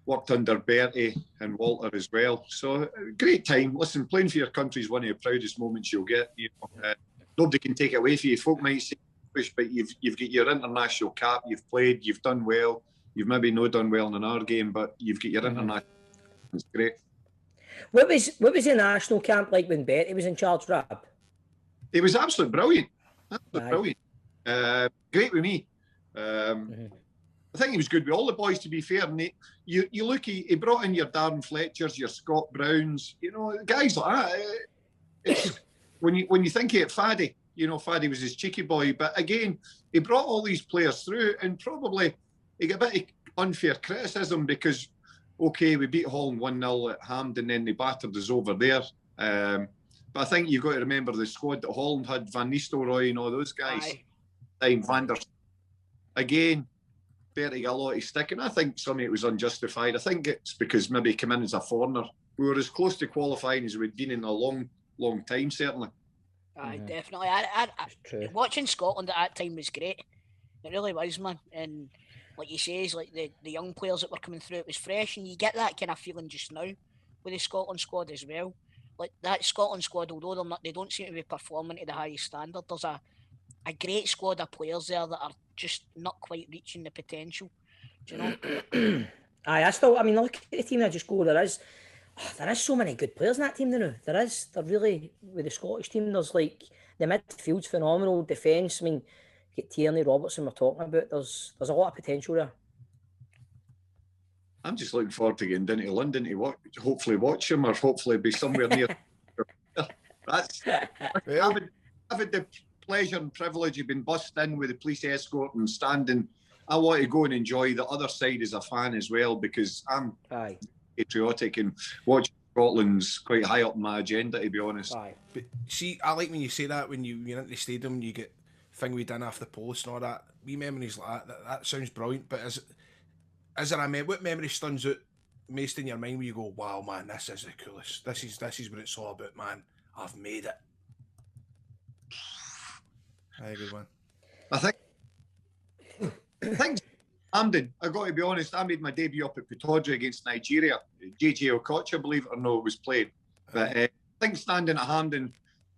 worked under Bertie and Walter as well. So great time. Listen, playing for your country is one of the proudest moments you'll get. Nobody can take it away from you. Folk might say, but you've got your international cap. You've played. You've done well. You've maybe not done well in our game, but you've got your international. It's great. What was the national camp like when Bertie was in charge, Rab? It was absolutely brilliant. Brilliant. Great with me. I think he was good with all the boys, to be fair. And you look, he brought in your Darren Fletchers, your Scott Browns, guys like that. When you think of it, Faddy, Faddy was his cheeky boy. But again, he brought all these players through, and probably he got a bit of unfair criticism because, okay, we beat Holland 1-0 at Hampden, then they battered us over there. But I think you've got to remember the squad that Holland had, Van Nistelrooy and all those guys. Van der again, Bertie got a lot of stick, and I think some of it was unjustified. I think it's because maybe he came in as a foreigner. We were as close to qualifying as we'd been in a long, long time, certainly. Aye, definitely. I watching Scotland at that time was great. It really was, man. And like you say, like the young players that were coming through, it was fresh, and you get that kind of feeling just now with the Scotland squad as well. Like that Scotland squad, although they don't seem to be performing to the highest standard, there's a great squad of players there that are just not quite reaching the potential. Do you know? Look at the team I just go. There is so many good players in that team now. They're really, with the Scottish team, there's like the midfield's phenomenal, defence. Get Tierney, Robertson we're talking about. There's a lot of potential there. I'm just looking forward to getting down to London to hopefully watch him, or hopefully be somewhere near. I've had the pleasure and privilege of being bussed in with the police escort and standing. I want to go and enjoy the other side as a fan as well, because I'm patriotic, and watching Scotland's quite high up on my agenda, to be honest. But see, I like when you say that, when you're in the stadium, you get thing we done after the post and all that. Wee memories like that sounds brilliant. But is there what memory stands out most in your mind where you go, wow, man, this is the coolest. This is what it's all about, man. I've made it. Aye, good one. I think Hampden, I've got to be honest, I made my debut up at Pittodrie against Nigeria. JJ Okocha, believe it or not, was played. But I think standing at Hampden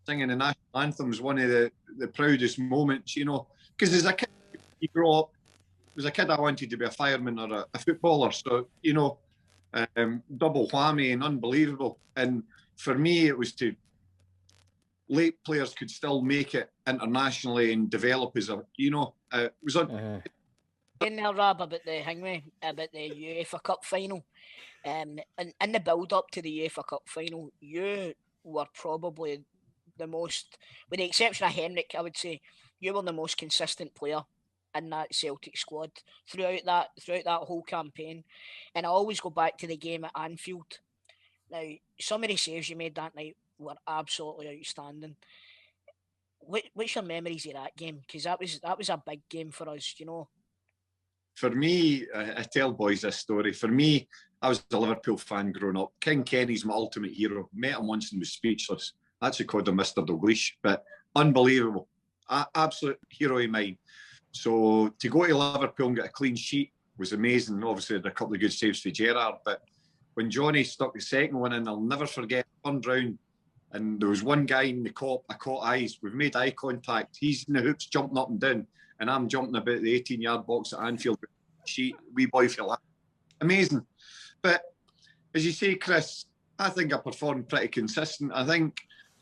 singing the national anthem was one of the proudest moments, because as a kid, you grow up, as a kid I wanted to be a fireman or a footballer, so, double whammy and unbelievable. And for me, it was to late players could still make it internationally and develop as a, it was on. In there, Rab, about the UEFA Cup final, and in the build-up to the UEFA Cup final, you were probably the most, with the exception of Henrik, I would say, you were the most consistent player in that Celtic squad throughout that whole campaign. And I always go back to the game at Anfield. Now, some of the saves you made that night were absolutely outstanding. What's your memories of that game? Because that was a big game for us, For me, I tell boys this story. For me, I was a Liverpool fan growing up. King Kenny's my ultimate hero. Met him once and was speechless. Actually called him Mr. Douglas, but unbelievable. Absolute hero of mine. So to go to Liverpool and get a clean sheet was amazing. Obviously, had a couple of good saves for Gerrard, but when Johnny stuck the second one in, I'll never forget, turned round and there was one guy in the Kop, I caught eyes. We've made eye contact. He's in the hoops jumping up and down, and I'm jumping about the 18-yard box at Anfield. Sheet, wee boy for that. Amazing. But as you say, Chris, I think I performed pretty consistent. I think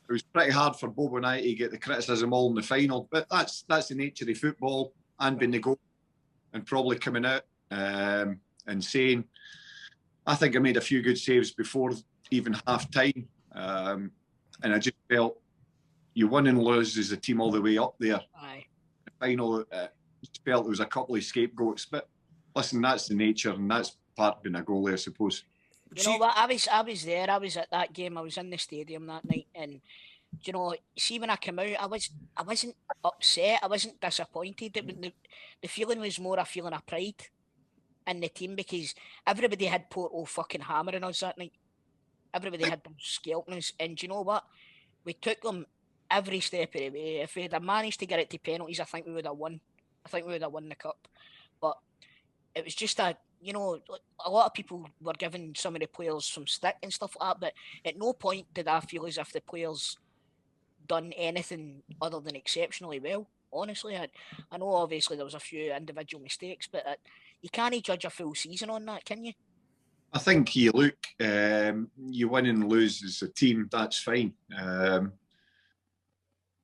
it was pretty hard for Bob and I to get the criticism all in the final, but that's the nature of football, and being the goal and probably coming out and saying, I think I made a few good saves before even half time, and I just felt you win and lose as a team all the way up there. Aye. The final, just felt there was a couple of scapegoats, but listen, that's the nature, and that's part of being a goalie, I suppose. You know what? I was there. I was at that game. I was in the stadium that night, and see when I came out, I wasn't upset. I wasn't disappointed. The feeling was more a feeling of pride in the team, because everybody had Porto fucking hammering us that night. Everybody had them scalping us, and you know what? We took them every step of the way. If we had managed to get it to penalties, I think we would have won. I think we would have won the cup. But it was just a lot of people were giving some of the players some stick and stuff like that, but at no point did I feel as if the players done anything other than exceptionally well. Honestly, I know obviously there was a few individual mistakes, but you can't judge a full season on that, can you? I think you look, you win and lose as a team, that's fine.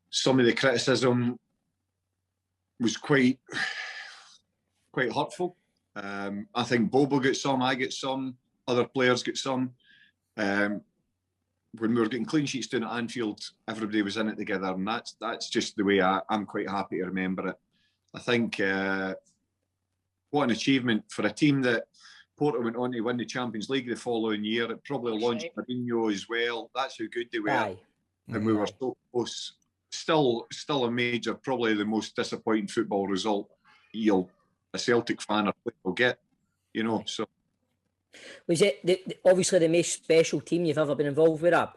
Some of the criticism was quite hurtful. I think Bobo got some, I get some, other players get some. When we were getting clean sheets down at Anfield, everybody was in it together, and that's just the way I'm quite happy to remember it. I think what an achievement for a team that Porto went on to win the Champions League the following year. It probably launched Mourinho as well. That's how good they were. Aye. And we were so close. Still a major, probably the most disappointing football result a Celtic fan or player will get, so. Was it obviously the most special team you've ever been involved with, Rab?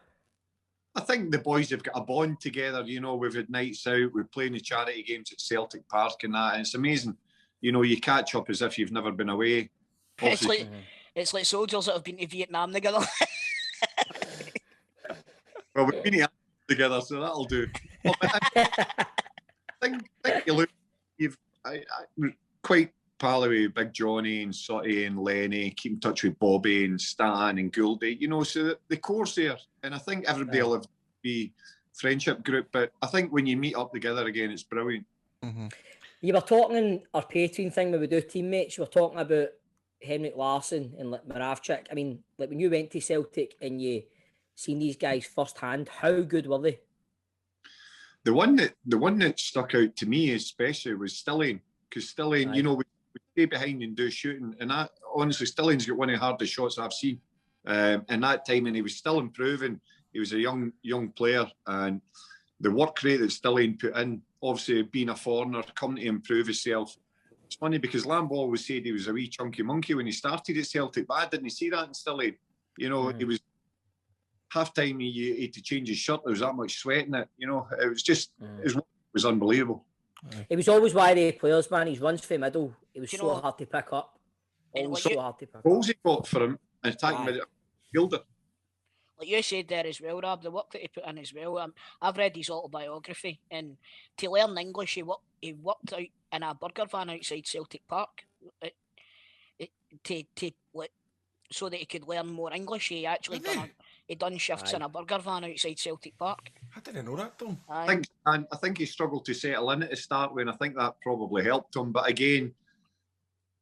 I think the boys have got a bond together, we've had nights out, we're playing the charity games at Celtic Park and that, and it's amazing. You catch up as if you've never been away. It's like soldiers that have been to Vietnam together. Well, we've been together, so that'll do. Well, I think you look, I quite pally with Big Johnny and Sutty and Lenny, keep in touch with Bobby and Stan and Gouldy, so the core's there. And I think everybody will have be friendship group, but I think when you meet up together again, it's brilliant. Mm-hmm. You were talking in our Patreon thing when we do teammates, you were talking about Henrik Larsson and Moravchik. I mean, like when you went to Celtic and you seen these guys firsthand, how good were they? The one that stuck out to me especially was Stillane, because Stillane, we stay behind and do shooting, and honestly, Stillane's got one of the hardest shots I've seen. In that time, and he was still improving. He was a young player, and the work rate that Stillane put in, obviously being a foreigner, coming to improve himself. It's funny because Lamb always said he was a wee chunky monkey when he started at Celtic, but I didn't see that in Stillane. He was half time he had to change his shirt. There was that much sweat in it. It was just it was unbelievable. It was always why they players, man. His runs for middle. It was so hard to pick up. Always so hard to pick up. Goals he got for him and attacking midfielder. Like you said there as well, Rab, the work that he put in as well. I've read his autobiography, and to learn English, he worked out in a burger van outside Celtic Park. So that he could learn more English. He actually done shifts in a burger van outside Celtic Park. didn't know that, Tom. I think he struggled to settle in at the start when I think that probably helped him. But again,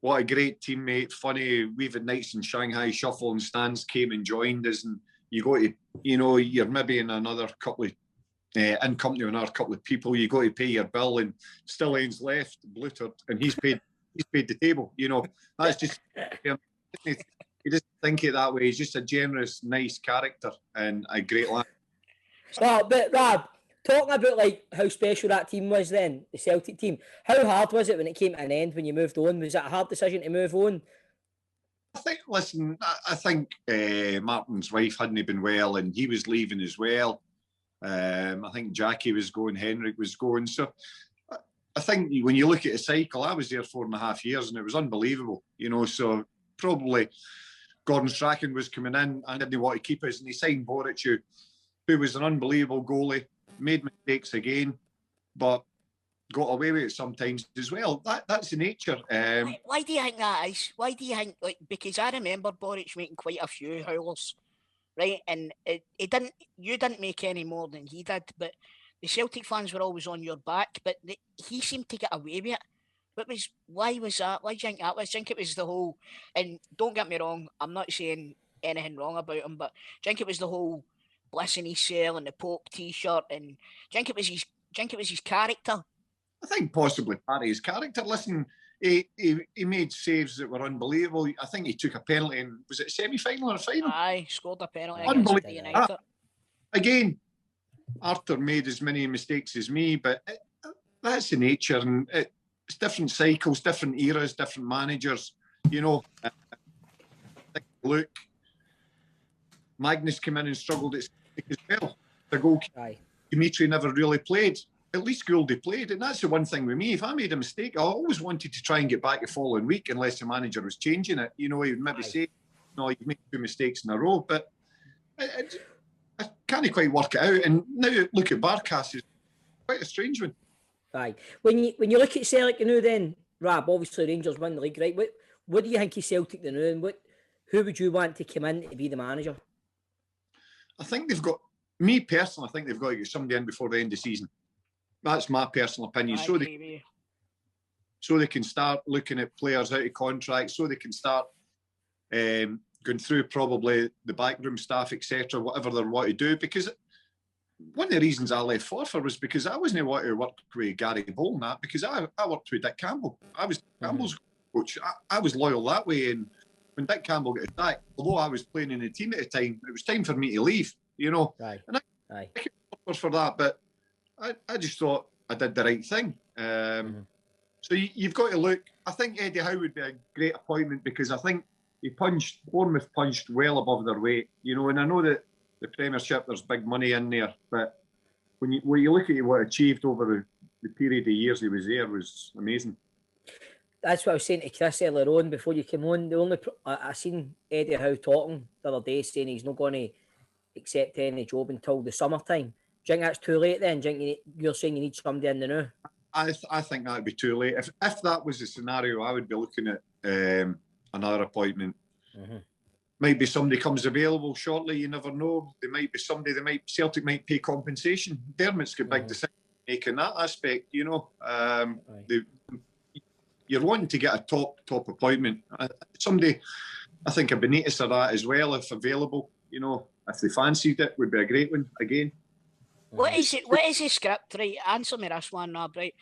what a great teammate. Funny, we've had nights in Shanghai, Shuffle and Stands came and joined us, and you go to, you're maybe in another couple of, in company with another couple of people, you got to pay your bill, and still ends left, blootered, and he's paid the table. That's just, he doesn't think it that way. He's just a generous, nice character and a great lad. Well, but Rab, talking about like how special that team was then, the Celtic team, how hard was it when it came to an end, when you moved on? Was it a hard decision to move on? I think Martin's wife hadn't been well, and he was leaving as well. I think Jackie was going, Henrik was going. So I think when you look at a cycle, I was there 4.5 years, and it was unbelievable. So probably Gordon Strachan was coming in and didn't want to keep us, and he signed Boric, who was an unbelievable goalie, made mistakes again, but got away with it sometimes as well. That's the nature. Why do you think that is? Why do you think, because I remember Boric making quite a few howlers, right? And you didn't make any more than he did, but the Celtic fans were always on your back, but he seemed to get away with it. Why was that? Why do you think that was? I think it was the whole, and don't get me wrong, I'm not saying anything wrong about him, but I think it was the whole bliss in his cell and the Pope t-shirt, and I think it was his character. I think possibly part of his character. Listen, he made saves that were unbelievable. I think he took a penalty in, was it semi-final or final? Aye, scored a penalty. Unbelievable. Again, Arthur made as many mistakes as me, but that's the nature, and it's different cycles, different eras, different managers. Look, Magnus came in and struggled at Celtic as well. The goalkeeper, Dimitri, never really played. At least Gouldy played, and that's the one thing with me. If I made a mistake, I always wanted to try and get back the following week, unless the manager was changing it. He would maybe say, "No, you've made 2 mistakes in a row," but I can't quite work it out. And now look at Barkas, is quite a strange one. Aye. When you look at Celtic then, Rab, obviously Rangers won the league, right? What do you think of Celtic now, and who would you want to come in to be the manager? I think they've got, me personally, I think they've got to get somebody in before the end of the season. That's my personal opinion. So they can start looking at players out of contract, so they can start going through probably the backroom staff, etc., whatever they want to do. Because one of the reasons I left Forfar was because I wasn't wanting to work with Gary Bowles and that, because I worked with Dick Campbell. I was Campbell's coach. I was loyal that way. And when Dick Campbell got attacked, although I was playing in the team at the time, it was time for me to leave, Aye. And I for that, but I just thought I did the right thing. So you've got to look. I think Eddie Howe would be a great appointment, because I think Bournemouth punched well above their weight, and I know that the Premiership, there's big money in there, but when you look at what achieved over the period of years he was there, was amazing. That's what I was saying to Chris earlier on before you came on. I seen Eddie Howe talking the other day, saying he's not going to accept any job until the summertime. Do you think that's too late then? Do you think you're saying you need somebody in the now? I think that would be too late. If that was the scenario, I would be looking at another appointment. Might be somebody comes available shortly. You never know. There might be somebody. Celtic might pay compensation. Dermot's got big decision making that aspect. You're wanting to get a top appointment. Somebody, I think a Benitez or that as well, if available. If they fancied it, would be a great one again. What is it? What is the script, right? Answer me this one, Rab, right?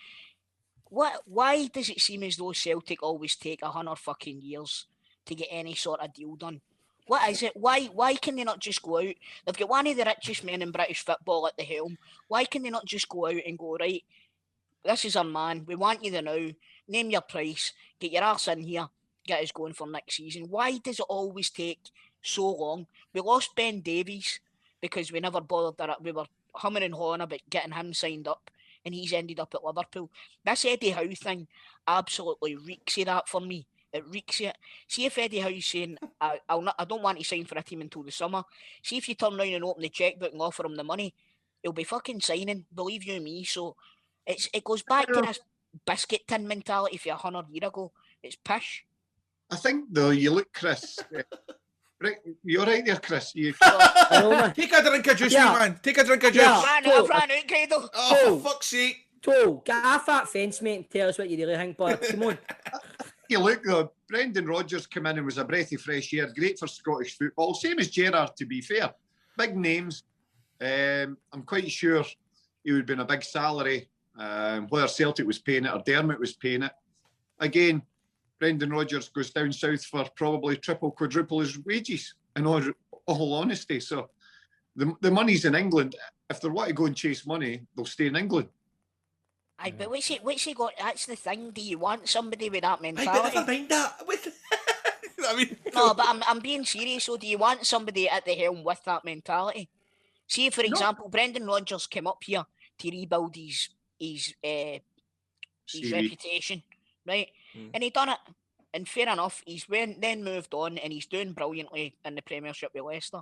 Why does it seem as though Celtic always take 100 fucking years to get any sort of deal done? What is it? Why can they not just go out? They've got one of the richest men in British football at the helm. Why can they not just go out and go, right, this is our man, we want you there now, name your price, get your arse in here, get us going for next season? Why does it always take so long? We lost Ben Davies because we never bothered that. We were humming and hawing about getting him signed up, and he's ended up at Liverpool. This Eddie Howe thing absolutely reeks of that for me. It reeks of it. See if Eddie Howe's saying, I don't want to sign for a team until the summer. See if you turn around and open the chequebook and offer him the money, he'll be fucking signing, believe you me. So it goes back to this biscuit tin mentality for 100 years ago. It's pish. I think, though, you look, Chris, Right, you're right there, Chris. You Take a drink of juice, Yeah. man. Take a drink of juice. I've ran out, Grado. Oh, for fuck's sake. Toe, get off that fence, mate, and tell us what you really think, but come on. you look though, Brendan Rodgers came in and was a breath of fresh air, great for Scottish football. Same as Gerrard, to be fair. Big names. I'm quite sure he would have been a big salary, whether Celtic was paying it or Dermot was paying it. Again, Brendan Rodgers goes down south for probably triple, quadruple his wages, in all honesty. So the money's in England. If they want to go and chase money, they'll stay in England. Aye, but what's he got? That's the thing. Do you want somebody with that Aye, mentality? but never mind that. I mean, No, but I'm being serious. So, do you want somebody at the helm with that mentality? See, for example, Brendan Rodgers came up here to rebuild his reputation, right? And he done it. And fair enough, he's then moved on, and he's doing brilliantly in the Premiership with Leicester.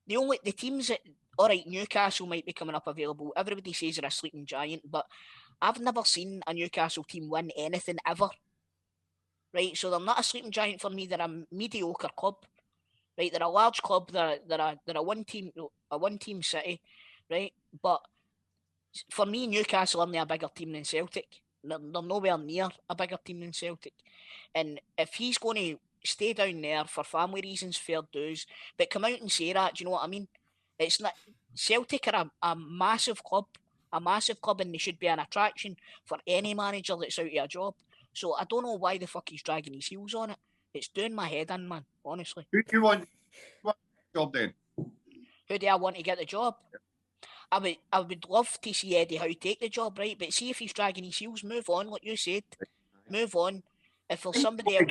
The teams that, all right, Newcastle might be coming up available. Everybody says they're a sleeping giant, but I've never seen a Newcastle team win anything ever. Right, so they're not a sleeping giant for me. They're a mediocre club. Right, they're a large club. They're a one team city. Right, but for me, Newcastle are a bigger team than Celtic. They're nowhere near a bigger team than Celtic. And if he's going to stay down there for family reasons, fair dues, but come out and say that, do you know what I mean? It's not Celtic are a massive club, and they should be an attraction for any manager that's out of a job. So I don't know why the fuck he's dragging his heels on it. It's doing my head in, man, honestly. Who do you want the job then? Who do I want to get the job? I would love to see Eddie Howe take the job, right? But see if he's dragging his heels, move on, like you said. Move on. If there's somebody else...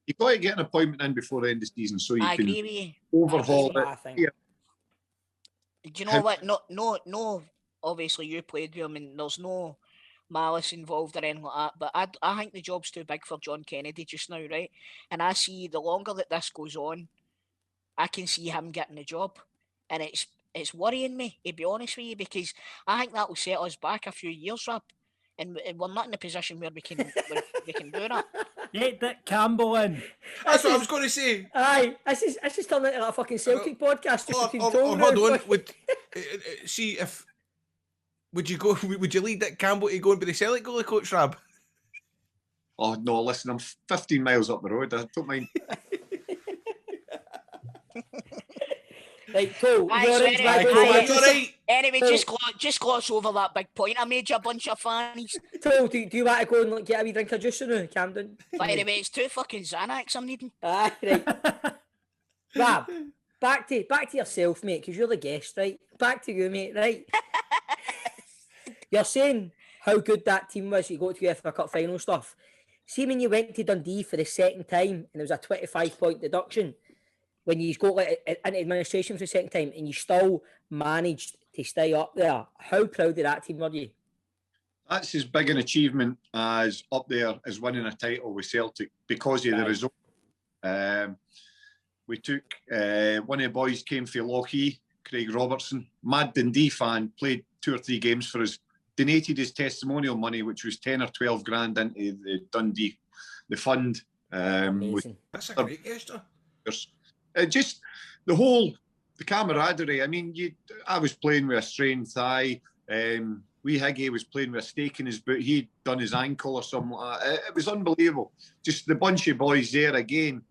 You've got to get an appointment in before the end of the season so you I can agree with you. overhaul it. Yeah. Do you know what? No. Obviously, you played with him, and there's no malice involved or anything like that. But I think the job's too big for John Kennedy just now, right? And I see the longer that this goes on, I can see him getting the job, and it's worrying me, to be honest with you, because I think that will set us back a few years, Rab, and we're not in a position where we can do that. Get Dick Campbell in. That's what I was going to say. Aye, this is turning into a fucking Celtic podcast. Hold on. See if would you lead Dick Campbell to go and be the Celtic goalie coach, Rab? Oh no! Listen, I'm 15 miles up the road. I don't mind. Right, cool. Anyway, just gloss over that big point. I made you a bunch of fans. Cool. Do you want to go and get a wee drink of juice now, Camden? By the way, it's 2 fucking Xanax I'm needing. Aye, right. Rab, back to yourself, mate, because you're the guest, right? Back to you, mate, right? You're saying how good that team was. You go to the UEFA Cup final stuff. See, when you went to Dundee for the second time and there was a 25-point deduction, when you go into administration for the second time and you still managed to stay up there, how proud of that team were you? That's as big an achievement as up there as winning a title with Celtic because of the result. We took one of the boys came from Lochee, Craig Robertson, mad Dundee fan, played 2 or 3 games for us, donated his testimonial money, which was 10 or 12 grand into the Dundee, the fund. That's a great gesture. Just the camaraderie. I mean, I was playing with a strained thigh. Wee Higgy was playing with a stake in his boot. He'd done his ankle or something like that. It was unbelievable. Just the bunch of boys there again.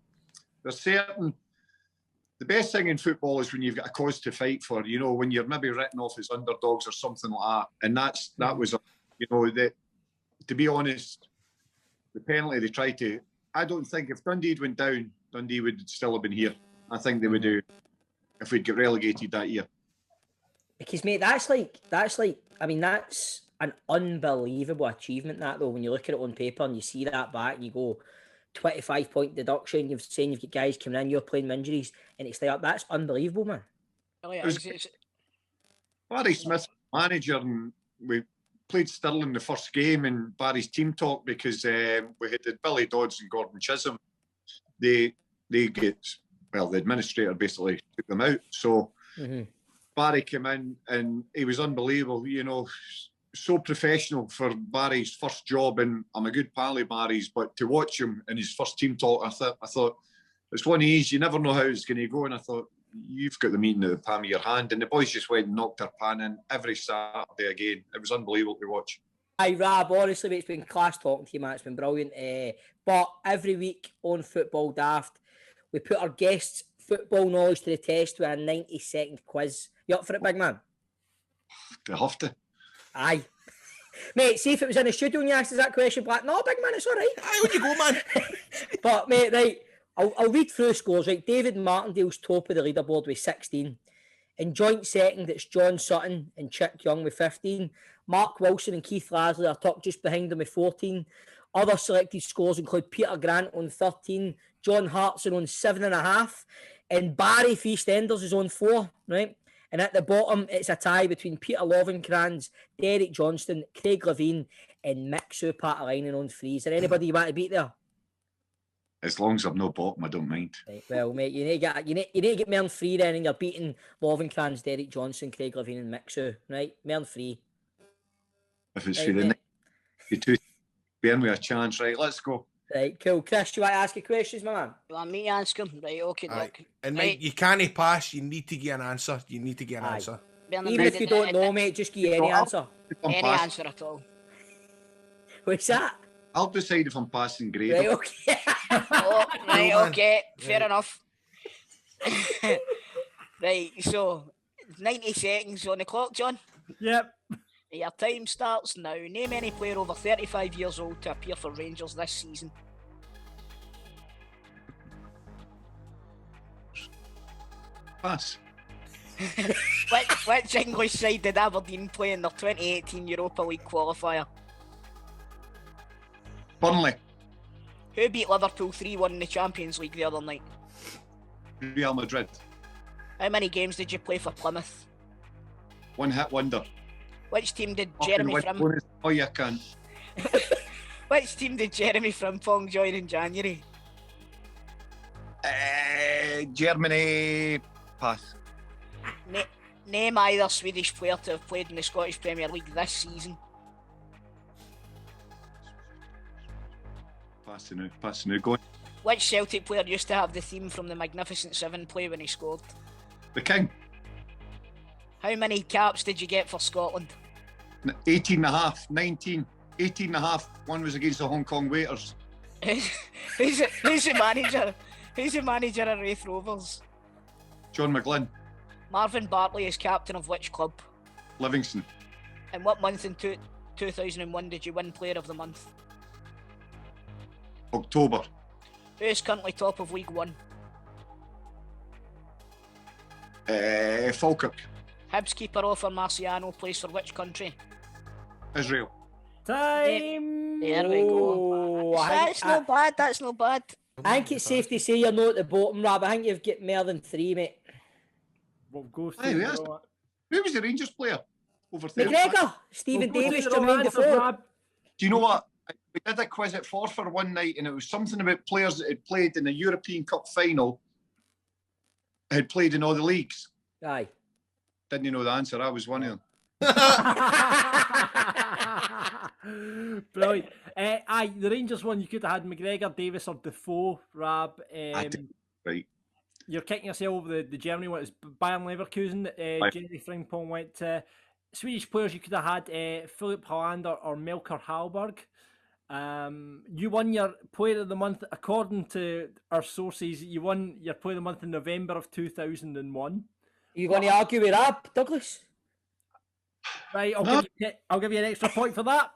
There's certain... The best thing in football is when you've got a cause to fight for, you know, when you're maybe written off as underdogs or something like that. And that was, you know, to be honest, the penalty they tried to... I don't think if Dundee went down, Dundee would still have been here. I think they would do if we'd get relegated that year. Because, mate, that's like, I mean, that's an unbelievable achievement, that, though, when you look at it on paper and you see that back, you go, 25-point deduction, you've got guys coming in, you're playing with injuries, and it's like, that's unbelievable, man. Barry Smith, manager, and we played Stirling the first game, and Barry's team talk because we had Billy Dodds and Gordon Chisholm. They get, well, the administrator basically took them out. So Barry came in and he was unbelievable, you know, so professional for Barry's first job. And I'm a good pal of Barry's, but to watch him in his first team talk, I thought It's one of these, you never know how it's going to go. And I thought, you've got the meeting at the palm of your hand. And the boys just went and knocked their pan in every Saturday again. It was unbelievable to watch. Aye, Rab, honestly, mate, it's been class talking to you, man. It's been brilliant. But every week on Football Daft, we put our guests' football knowledge to the test with a 90-second quiz. You up for it, big man? They have to. Aye. Mate, see if it was in the studio and you asked us that question, but no, big man, it's all right. Aye, on you go, man. But, mate, right, I'll read through the scores, right? David Martindale's top of the leaderboard with 16. In joint second, it's John Sutton and Chick Young with 15. Mark Wilson and Keith Lasley are tucked just behind them with 14. Other selected scores include Peter Grant on 13, John Hartson on 7.5, and Barry Feastenders is on 4, right? And at the bottom, it's a tie between Peter Lovenkrands, Derek Johnston, Craig Levine, and Mixu Patalainen on 3. Is there anybody you want to beat there? As long as I'm no bottom, I don't mind. Right, well, mate, you need to get more than 3 then, and you're beating Lovenkrands, Derek Johnson, Craig Levine, and Mixu, right? More than 3. If it's Right, for the mate. next 2, bearing with a chance, right? Let's go. Right, cool. Chris, do you want to ask your questions, my man? You want me to ask him? Right, okay, Aye. doc. And Right. mate, you can't pass. You need to get an answer. You need to get an Aye. answer. Bearing in Even mind if you that don't know, mate, just give you any answer. Any answer at all. What's that? I'll decide if I'm passing grade. Right, okay. Oh, right, man. okay, fair Right. enough. Right, so 90 seconds on the clock, John. Yep. Your time starts now. Name any player over 35 years old to appear for Rangers this season. Pass. Which English side did Aberdeen play in their 2018 Europa League qualifier? Burnley. Who beat Liverpool 3-1 in the Champions League the other night? Real Madrid. How many games did you play for Plymouth? One hit wonder. Which team did Fucking Jeremy win Frim... bonus. Oh, you can't. Which team did Jeremy Frimpong join in January? Germany. Pass. Name either Swedish player to have played in the Scottish Premier League this season. Pass to now. Pass to now. Go on. Which Celtic player used to have the theme from the Magnificent Seven play when he scored? The King. How many caps did you get for Scotland? 18 and a half. 19. 18 and a half. One was against the Hong Kong Waiters. Who's the manager? Who's the manager of Wraith Rovers? John McGlynn. Marvin Bartley is captain of which club? Livingston. In what month in 2001 did you win Player of the Month? October. Who is currently top of League One? Falkirk. Hibs keeper Offer Marciano plays for which country? Israel. Time. There we go. That's not bad. That's not bad. I think it's safe to say you're not at the bottom, Rab. I think you've got more than 3, mate. We'll go Aye, through. yes. Who was the Rangers player? Over 30. McGregor, Stephen We'll go Davis, through the Jermaine answers, Defoe. Rab. Do you know what? We did a quiz at Forfar one night, and it was something about players that had played in the European Cup final, had played in all the leagues. Aye. Didn't you know the answer? I was one of them. Brilliant. Aye, the Rangers one, you could have had McGregor, Davis, or Defoe, Rab. I did. Right. You're kicking yourself over the Germany one. It's Bayern Leverkusen that Jerry Frimpong went to. Swedish players you could have had Philip Hollander or Melker Hallberg. You won your Player of the Month, according to our sources, you won your Player of the Month in November of 2001. You going to argue with Rab Douglas? Right, I'll give you an extra point for that.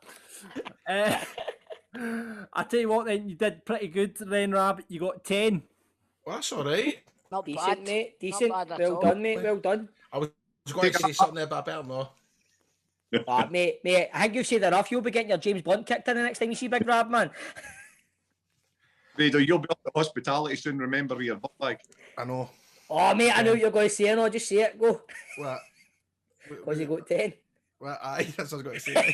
I tell you what, then you did pretty good. Then Rab, you got 10. Well, that's all right. Not Decent, bad. mate. Decent. Not bad at Well all. done, mate. Well done. I was going to say something there, but I better not. Mate, I think you've said enough. You'll be getting your James Blunt kicked in the next time you see Big Rab, man. Raider, you'll be up at hospitality soon. Remember with your butt bag. I know. Oh, mate, I know what you're going to say. No, just say it. Go. What? Because you got 10. Well, aye, that's what I was going to say.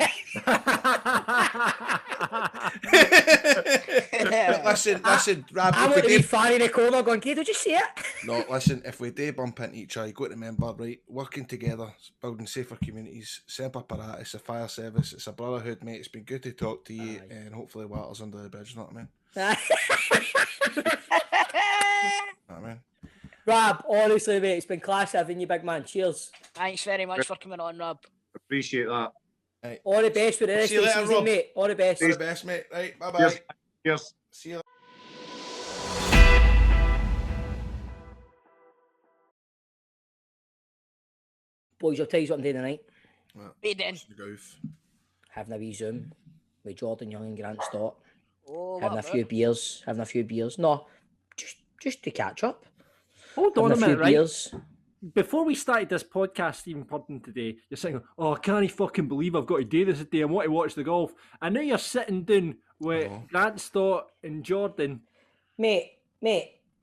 But listen, Rab. I'm if going to we be do- far in the corner going, Kate, just say it. No, listen, if we do bump into each other, you got to remember, right, working together, building safer communities, Semper Paratus, the fire service, it's a brotherhood, mate. It's been good to talk to you, and hopefully water's under the bridge, you know what I mean? Rab, honestly, mate, it's been class having you, big man. Cheers. Thanks very much for coming on, Rab. Appreciate that. Right. All the best for the rest See you of the later, season, Rob. mate. All the best. All the best, mate. Right, bye bye. Cheers. Cheers. See you. Boys, I'll tell you what I'm doing tonight. Be then. Having a wee Zoom with Jordan Young and Grant Stott. Oh, Having a what few about? beers. No, just to catch up. Hold on a Having minute, right? beers. Before we started this podcast, Stephen Purden, today, you're saying, "Oh, I can't fucking believe I've got to do this today. I want to watch the golf." And now you're sitting down with Grant Stott and Jordan. Mate,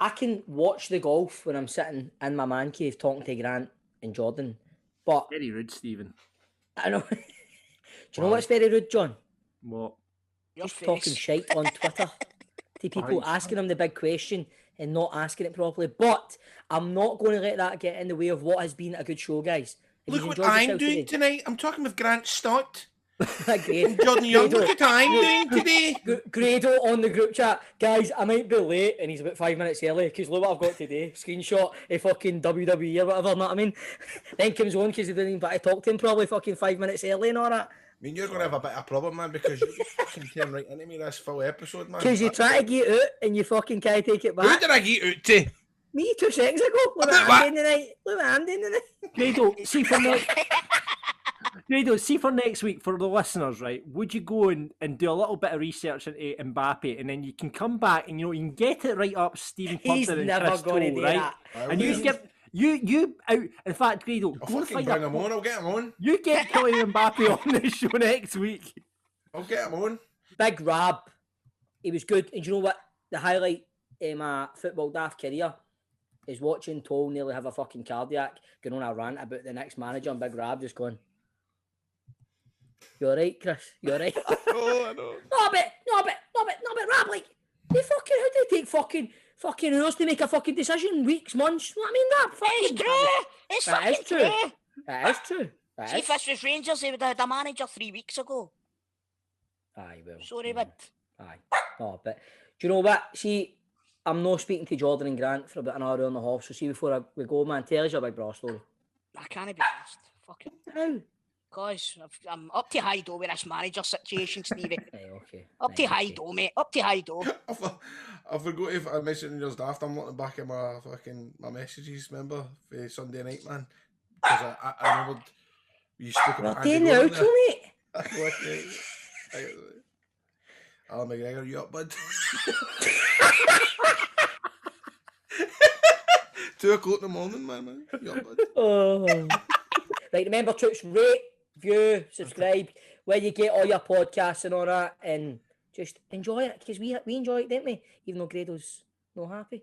I can watch the golf when I'm sitting in my man cave talking to Grant and Jordan. But Very rude, Stephen. I know. Do you know what's very rude, John? What? Just talking shite on Twitter to people, asking them the big question and not asking it properly. But I'm not going to let that get in the way of what has been a good show, guys. If Look you've what enjoyed I'm yourself doing tonight. I'm talking with Grant Stott. Great. Jordan Young, Grado. look what I'm doing today. Grado on the group chat. Guys, I might be late, and he's about 5 minutes early, because look what I've got today. Screenshot a fucking WWE or whatever, know what I mean? Then comes on, because he didn't even talk to him probably fucking 5 minutes early and all that. I mean, you're going to have a bit of a problem, man, because you just fucking came right into me this full episode, man. Because you try to get out, and you fucking can't take it back. Who did I get out to? Me 2 seconds ago. Look what I'm doing tonight. Look what I'm doing tonight. Grado, see for next week, for the listeners, right, would you go and do a little bit of research into Mbappe, and then you can come back and, you can get it right up Stephen He's Purden and never Chris gonna Toll, do right? that. And you get you out. In fact, Grado, I'll go and fucking find bring him on. I'll get him on. You get Kylian Mbappe on the show next week. I'll get him on. Big Rab. He was good. And do you know what? The highlight in my football daft career is watching Toll nearly have a fucking cardiac, going on a rant about the next manager, and Big Rab just going, "You alright, Chris? You alright?" I know. No, but Rab, like, how do they take fucking hours to make a fucking decision? Weeks, months? What I mean, that fucking... It's That is fucking true. true. That is true. See, if this was Rangers, they would have had a manager 3 weeks ago. Aye, well. Sorry, bud. Aye. No, but do you know what? See, I'm not speaking to Jordan and Grant for about an hour and a half, so see, before we go, man, tell us your Big Bra story. I can't be honest. Fucking. How? Because I'm up to high door with this manager situation, Stevie. Hey, okay. Up to high door, mate. Up to high door. I forgot if I mentioned yours daft. I'm looking back at my messages, remember, for Sunday night, man. Because I remembered you spoke about Andy Getting Gordon out, there. mate. Alan McGregor, you up, bud? 2 o'clock in the morning, man. You up, bud? Oh. Right, remember, troops, rate, view, subscribe, where you get all your podcasts and all that, and just enjoy it, because we enjoy it, didn't we? Even though Grado's not happy.